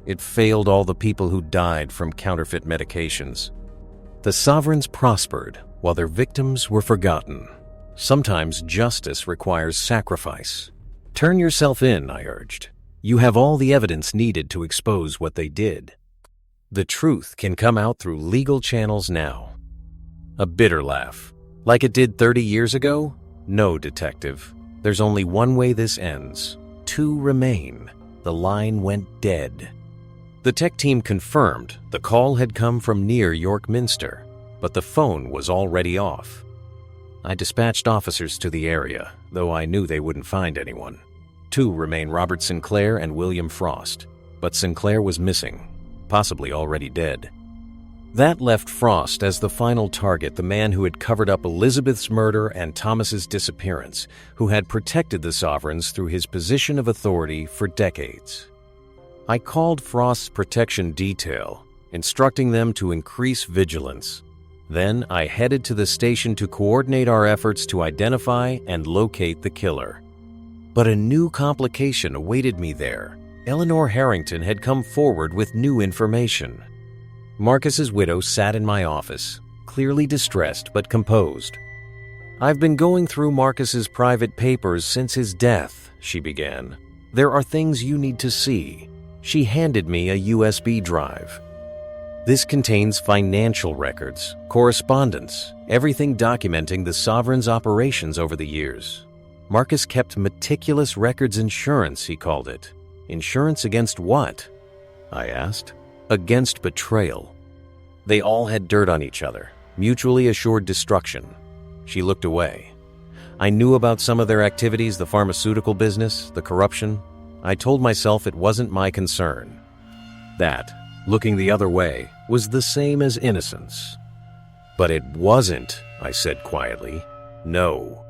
It failed all the people who died from counterfeit medications. The sovereigns prospered while their victims were forgotten. Sometimes justice requires sacrifice. Turn yourself in, I urged. You have all the evidence needed to expose what they did. The truth can come out through legal channels now. A bitter laugh. Like it did 30 years ago? No, detective. There's only one way this ends. Two remain. The line went dead. The tech team confirmed the call had come from near York Minster, but the phone was already off. I dispatched officers to the area, though I knew they wouldn't find anyone. Two remain: Robert Sinclair and William Frost, but Sinclair was missing, possibly already dead. That left Frost as the final target, the man who had covered up Elizabeth's murder and Thomas's disappearance, who had protected the sovereigns through his position of authority for decades. I called Frost's protection detail, instructing them to increase vigilance. Then I headed to the station to coordinate our efforts to identify and locate the killer. But a new complication awaited me there. Eleanor Harrington had come forward with new information. Marcus's widow sat in my office, clearly distressed but composed. "I've been going through Marcus's private papers since his death," she began. "There are things you need to see." She handed me a USB drive. This contains financial records, correspondence, everything documenting the sovereign's operations over the years. Marcus kept meticulous records insurance, he called it. Insurance against what? I asked. Against betrayal. They all had dirt on each other, mutually assured destruction. She looked away. I knew about some of their activities, the pharmaceutical business, the corruption. I told myself it wasn't my concern. That, looking the other way, was the same as innocence. But it wasn't, I said quietly. No.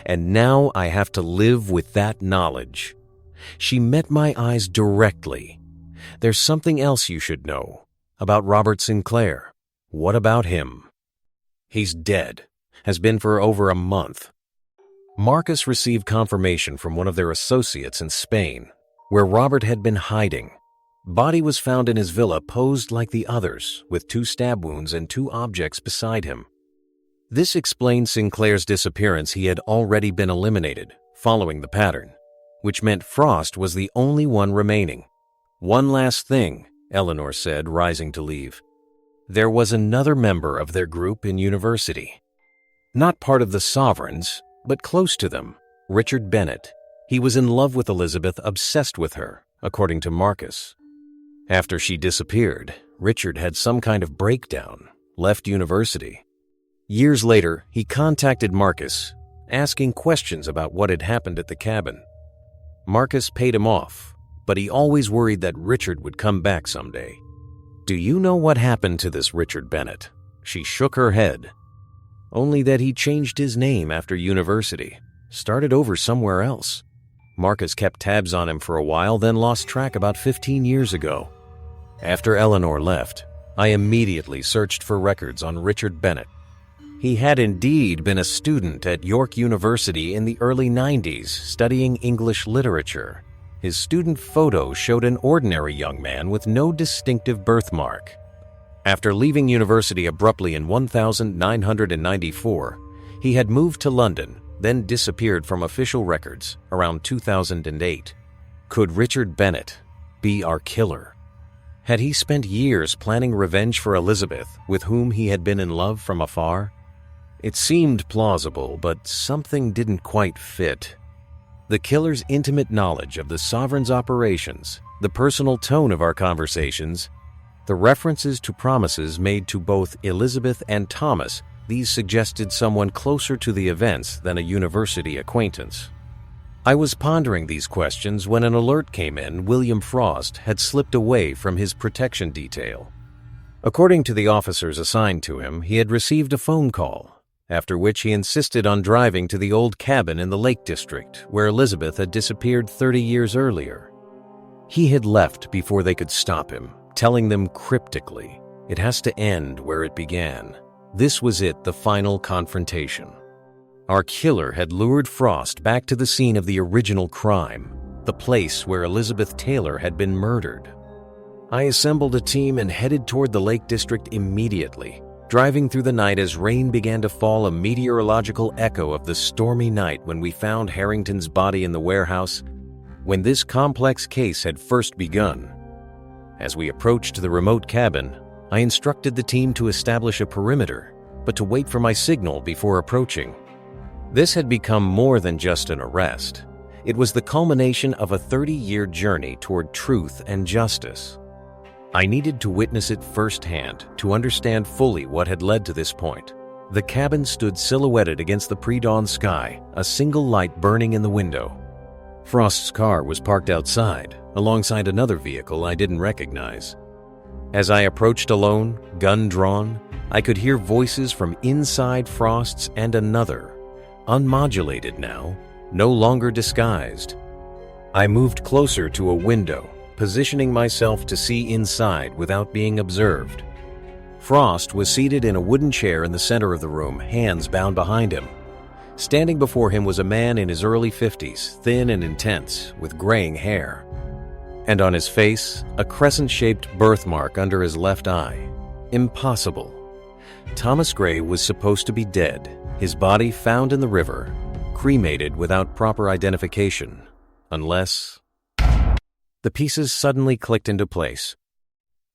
And now I have to live with that knowledge. She met my eyes directly. There's something else you should know about Robert Sinclair. What about him? He's dead. Has been for over a month. Marcus received confirmation from one of their associates in Spain, where Robert had been hiding. Body was found in his villa, posed like the others, with 2 stab wounds and 2 objects beside him. This explained Sinclair's disappearance. He had already been eliminated, following the pattern, which meant Frost was the only one remaining. One last thing, Eleanor said, rising to leave. There was another member of their group in university. Not part of the Sovereigns, but close to them, Richard Bennett. He was in love with Elizabeth, obsessed with her, according to Marcus. After she disappeared, Richard had some kind of breakdown, left university. Years later, he contacted Marcus, asking questions about what had happened at the cabin. Marcus paid him off, but he always worried that Richard would come back someday. Do you know what happened to this Richard Bennett? She shook her head. Only that he changed his name after university, started over somewhere else. Marcus kept tabs on him for a while, then lost track about 15 years ago. After Eleanor left, I immediately searched for records on Richard Bennett. He had indeed been a student at York University in the early 90s, studying English literature. His student photo showed an ordinary young man with no distinctive birthmark. After leaving university abruptly in 1994, he had moved to London, then disappeared from official records around 2008. Could Richard Bennett be our killer? Had he spent years planning revenge for Elizabeth, with whom he had been in love from afar? It seemed plausible, but something didn't quite fit. The killer's intimate knowledge of the Sovereign's operations, the personal tone of our conversations, the references to promises made to both Elizabeth and Thomas, these suggested someone closer to the events than a university acquaintance. I was pondering these questions when an alert came in. William Frost had slipped away from his protection detail. According to the officers assigned to him, he had received a phone call, after which he insisted on driving to the old cabin in the Lake District, where Elizabeth had disappeared 30 years earlier. He had left before they could stop him, telling them cryptically, "It has to end where it began." This was it, the final confrontation. Our killer had lured Frost back to the scene of the original crime, the place where Elizabeth Taylor had been murdered. I assembled a team and headed toward the Lake District immediately, driving through the night as rain began to fall, a meteorological echo of the stormy night when we found Harrington's body in the warehouse, when this complex case had first begun. As we approached the remote cabin, I instructed the team to establish a perimeter, but to wait for my signal before approaching. This had become more than just an arrest. It was the culmination of a 30-year journey toward truth and justice. I needed to witness it firsthand to understand fully what had led to this point. The cabin stood silhouetted against the pre-dawn sky, a single light burning in the window. Frost's car was parked outside, alongside another vehicle I didn't recognize. As I approached alone, gun drawn, I could hear voices from inside Frost's and another, unmodulated now, no longer disguised. I moved closer to a window, positioning myself to see inside without being observed. Frost was seated in a wooden chair in the center of the room, hands bound behind him. Standing before him was a man in his early 50s, thin and intense, with graying hair. And on his face, a crescent-shaped birthmark under his left eye. Impossible. Thomas Gray was supposed to be dead, his body found in the river, cremated without proper identification, unless... The pieces suddenly clicked into place.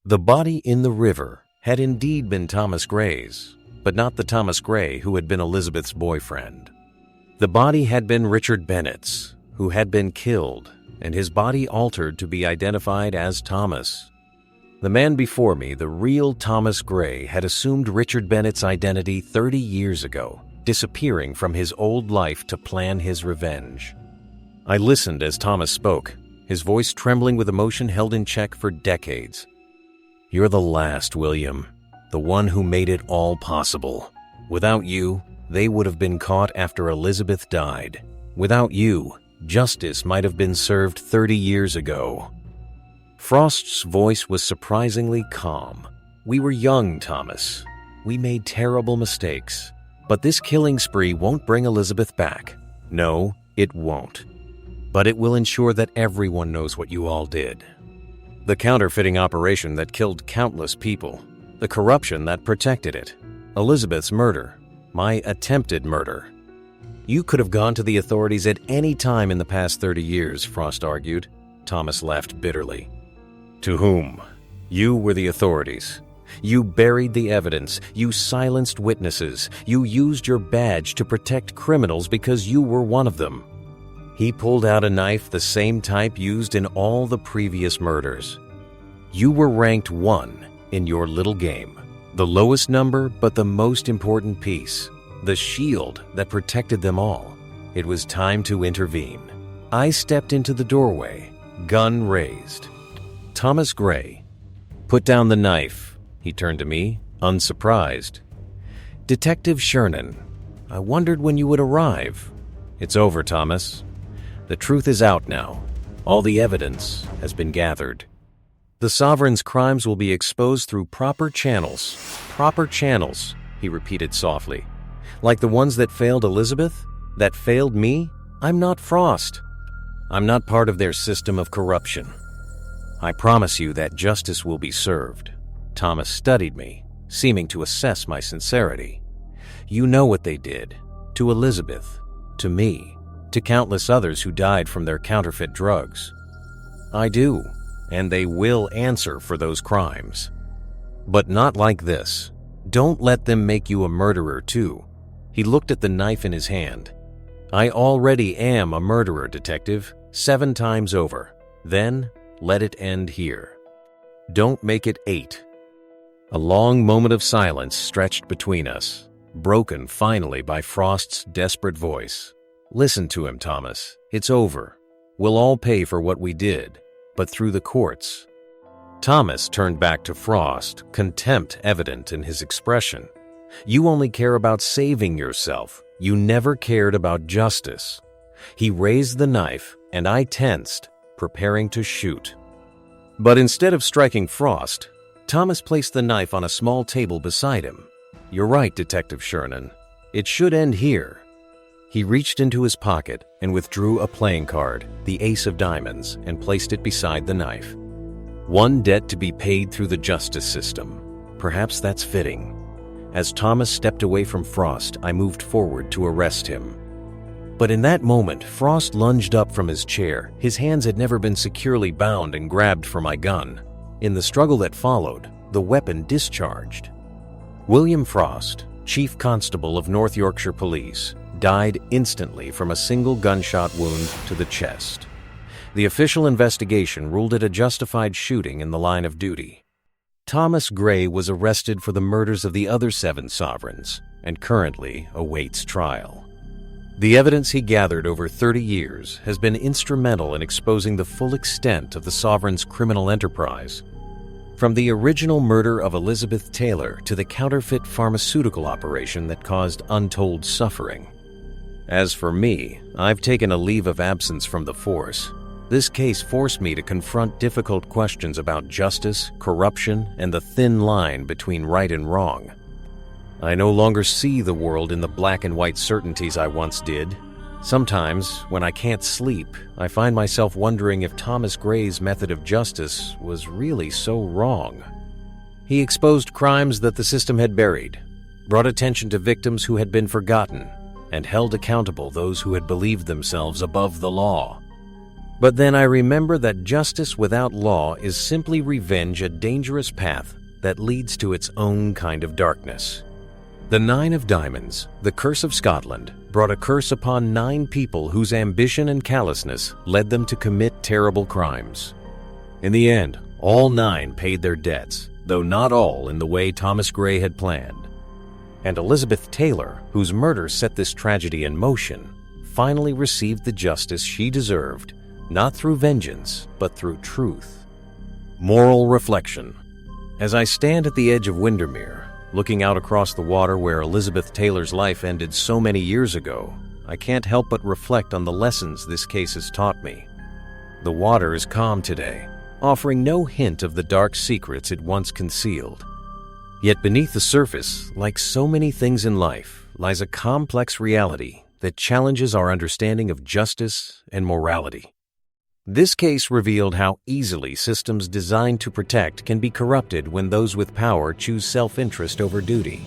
The body in the river had indeed been Thomas Gray's, but not the Thomas Gray who had been Elizabeth's boyfriend. The body had been Richard Bennett's, who had been killed, and his body altered to be identified as Thomas. The man before me, the real Thomas Gray, had assumed Richard Bennett's identity 30 years ago, disappearing from his old life to plan his revenge. I listened as Thomas spoke, his voice trembling with emotion held in check for decades. "You're the last, William, the one who made it all possible. Without you, they would have been caught after Elizabeth died. Without you, justice might have been served 30 years ago." Frost's voice was surprisingly calm. "We were young, Thomas. We made terrible mistakes. But this killing spree won't bring Elizabeth back. No, it won't. But it will ensure that everyone knows what you all did. The counterfeiting operation that killed countless people, the corruption that protected it, Elizabeth's murder, my attempted murder. You could have gone to the authorities at any time in the past 30 years, Frost argued. Thomas laughed bitterly. To whom? You were the authorities. You buried the evidence. You silenced witnesses. You used your badge to protect criminals because you were one of them. He pulled out a knife the same type used in all the previous murders. You were ranked 1 in your little game. The lowest number, but the most important piece. The shield that protected them all. It was time to intervene. I stepped into the doorway, gun raised. Thomas Gray. Put down the knife. He turned to me, unsurprised. Detective Shernan. I wondered when you would arrive. It's over, Thomas. The truth is out now. All the evidence has been gathered. The Sovereign's crimes will be exposed through proper channels. Proper channels, he repeated softly. Like the ones that failed Elizabeth? That failed me? I'm not Frost. I'm not part of their system of corruption. I promise you that justice will be served. Thomas studied me, seeming to assess my sincerity. You know what they did. To Elizabeth. To me. To countless others who died from their counterfeit drugs. I do, and they will answer for those crimes. But not like this. Don't let them make you a murderer too. He looked at the knife in his hand. I already am a murderer, Detective, 7 times over. Then, let it end here. Don't make it 8. A long moment of silence stretched between us, broken finally by Frost's desperate voice. Listen to him, Thomas. It's over. We'll all pay for what we did, but through the courts. Thomas turned back to Frost, contempt evident in his expression. You only care about saving yourself. You never cared about justice. He raised the knife, and I tensed, preparing to shoot. But instead of striking Frost, Thomas placed the knife on a small table beside him. You're right, Detective Shernan. It should end here. He reached into his pocket and withdrew a playing card, the ace of diamonds, and placed it beside the knife. One debt to be paid through the justice system. Perhaps that's fitting. As Thomas stepped away from Frost, I moved forward to arrest him. But in that moment, Frost lunged up from his chair. His hands had never been securely bound and grabbed for my gun. In the struggle that followed, the weapon discharged. William Frost, Chief Constable of North Yorkshire Police, died instantly from a single gunshot wound to the chest. The official investigation ruled it a justified shooting in the line of duty. Thomas Gray was arrested for the murders of the other 7 sovereigns and currently awaits trial. The evidence he gathered over 30 years has been instrumental in exposing the full extent of the sovereign's criminal enterprise. From the original murder of Elizabeth Taylor to the counterfeit pharmaceutical operation that caused untold suffering. As for me, I've taken a leave of absence from the force. This case forced me to confront difficult questions about justice, corruption, and the thin line between right and wrong. I no longer see the world in the black and white certainties I once did. Sometimes, when I can't sleep, I find myself wondering if Thomas Gray's method of justice was really so wrong. He exposed crimes that the system had buried, brought attention to victims who had been forgotten, and held accountable those who had believed themselves above the law. But then I remember that justice without law is simply revenge, a dangerous path that leads to its own kind of darkness. The 9 of Diamonds, the Curse of Scotland, brought a curse upon 9 people whose ambition and callousness led them to commit terrible crimes. In the end, all 9 paid their debts, though not all in the way Thomas Gray had planned. And Elizabeth Taylor, whose murder set this tragedy in motion, finally received the justice she deserved, not through vengeance, but through truth. Moral reflection. As I stand at the edge of Windermere, looking out across the water where Elizabeth Taylor's life ended so many years ago, I can't help but reflect on the lessons this case has taught me. The water is calm today, offering no hint of the dark secrets it once concealed. Yet beneath the surface, like so many things in life, lies a complex reality that challenges our understanding of justice and morality. This case revealed how easily systems designed to protect can be corrupted when those with power choose self-interest over duty.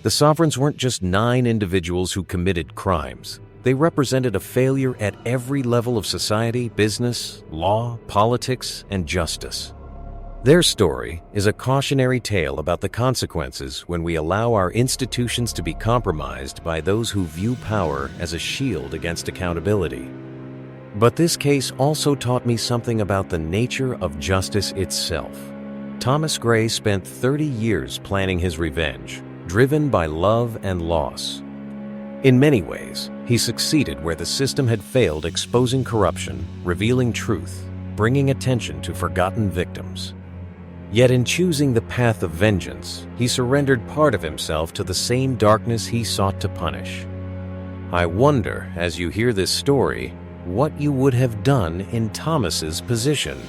The sovereigns weren't just 9 individuals who committed crimes. They represented a failure at every level of society, business, law, politics, and justice. Their story is a cautionary tale about the consequences when we allow our institutions to be compromised by those who view power as a shield against accountability. But this case also taught me something about the nature of justice itself. Thomas Gray spent 30 years planning his revenge, driven by love and loss. In many ways, he succeeded where the system had failed, exposing corruption, revealing truth, bringing attention to forgotten victims. Yet in choosing the path of vengeance, he surrendered part of himself to the same darkness he sought to punish. I wonder, as you hear this story, what you would have done in Thomas's position.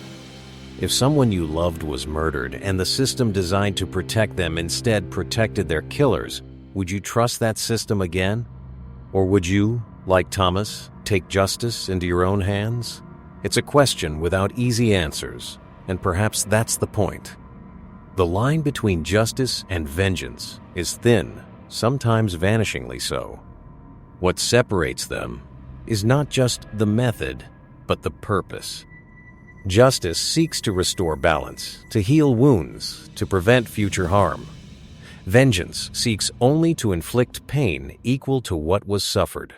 If someone you loved was murdered and the system designed to protect them instead protected their killers, would you trust that system again? Or would you, like Thomas, take justice into your own hands? It's a question without easy answers, and perhaps that's the point. The line between justice and vengeance is thin, sometimes vanishingly so. What separates them is not just the method, but the purpose. Justice seeks to restore balance, to heal wounds, to prevent future harm. Vengeance seeks only to inflict pain equal to what was suffered.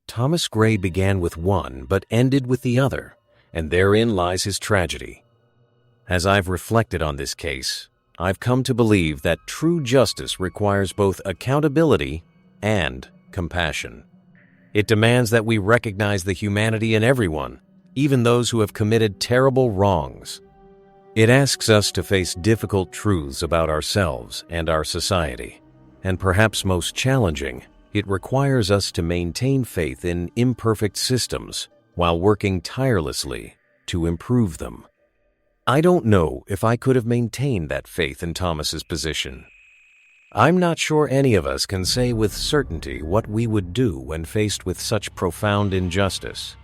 Thomas Gray began with one but ended with the other, and therein lies his tragedy. As I've reflected on this case, I've come to believe that true justice requires both accountability and compassion. It demands that we recognize the humanity in everyone, even those who have committed terrible wrongs. It asks us to face difficult truths about ourselves and our society. And perhaps most challenging, it requires us to maintain faith in imperfect systems while working tirelessly to improve them. I don't know if I could have maintained that faith in Thomas's position. I'm not sure any of us can say with certainty what we would do when faced with such profound injustice.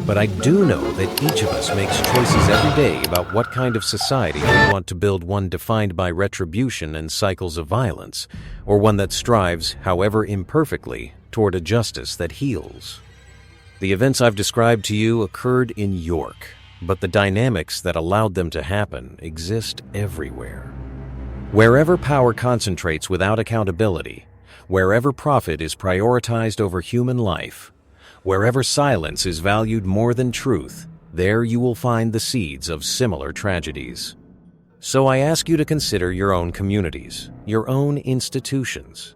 But I do know that each of us makes choices every day about what kind of society we want to build, one defined by retribution and cycles of violence, or one that strives, however imperfectly, toward a justice that heals. The events I've described to you occurred in York, but the dynamics that allowed them to happen exist everywhere. Wherever power concentrates without accountability, wherever profit is prioritized over human life, wherever silence is valued more than truth, there you will find the seeds of similar tragedies. So I ask you to consider your own communities, your own institutions.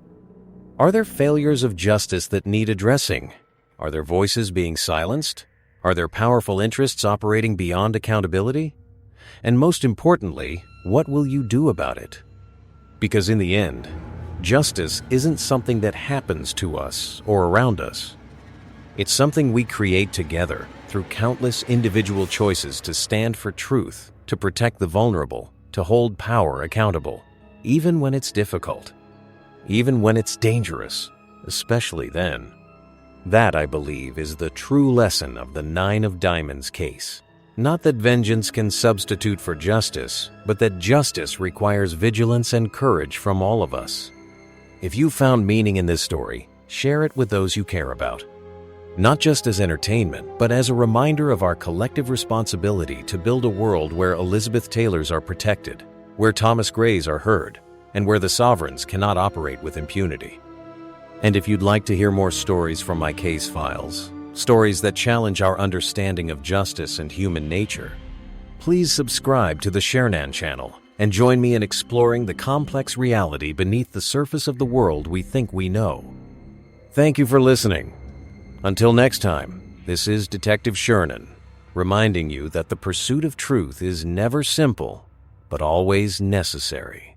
Are there failures of justice that need addressing? Are there voices being silenced? Are there powerful interests operating beyond accountability? And most importantly, what will you do about it? Because in the end, justice isn't something that happens to us or around us. It's something we create together through countless individual choices to stand for truth, to protect the vulnerable, to hold power accountable, even when it's difficult, even when it's dangerous, especially then. That, I believe, is the true lesson of the Nine of Diamonds case. Not that vengeance can substitute for justice, but that justice requires vigilance and courage from all of us. If you found meaning in this story, share it with those you care about. Not just as entertainment, but as a reminder of our collective responsibility to build a world where Elizabeth Taylors are protected, where Thomas Grays are heard, and where the sovereigns cannot operate with impunity. And if you'd like to hear more stories from my case files, stories that challenge our understanding of justice and human nature, please subscribe to the Shernan channel and join me in exploring the complex reality beneath the surface of the world we think we know. Thank you for listening. Until next time, this is Detective Shernan, reminding you that the pursuit of truth is never simple, but always necessary.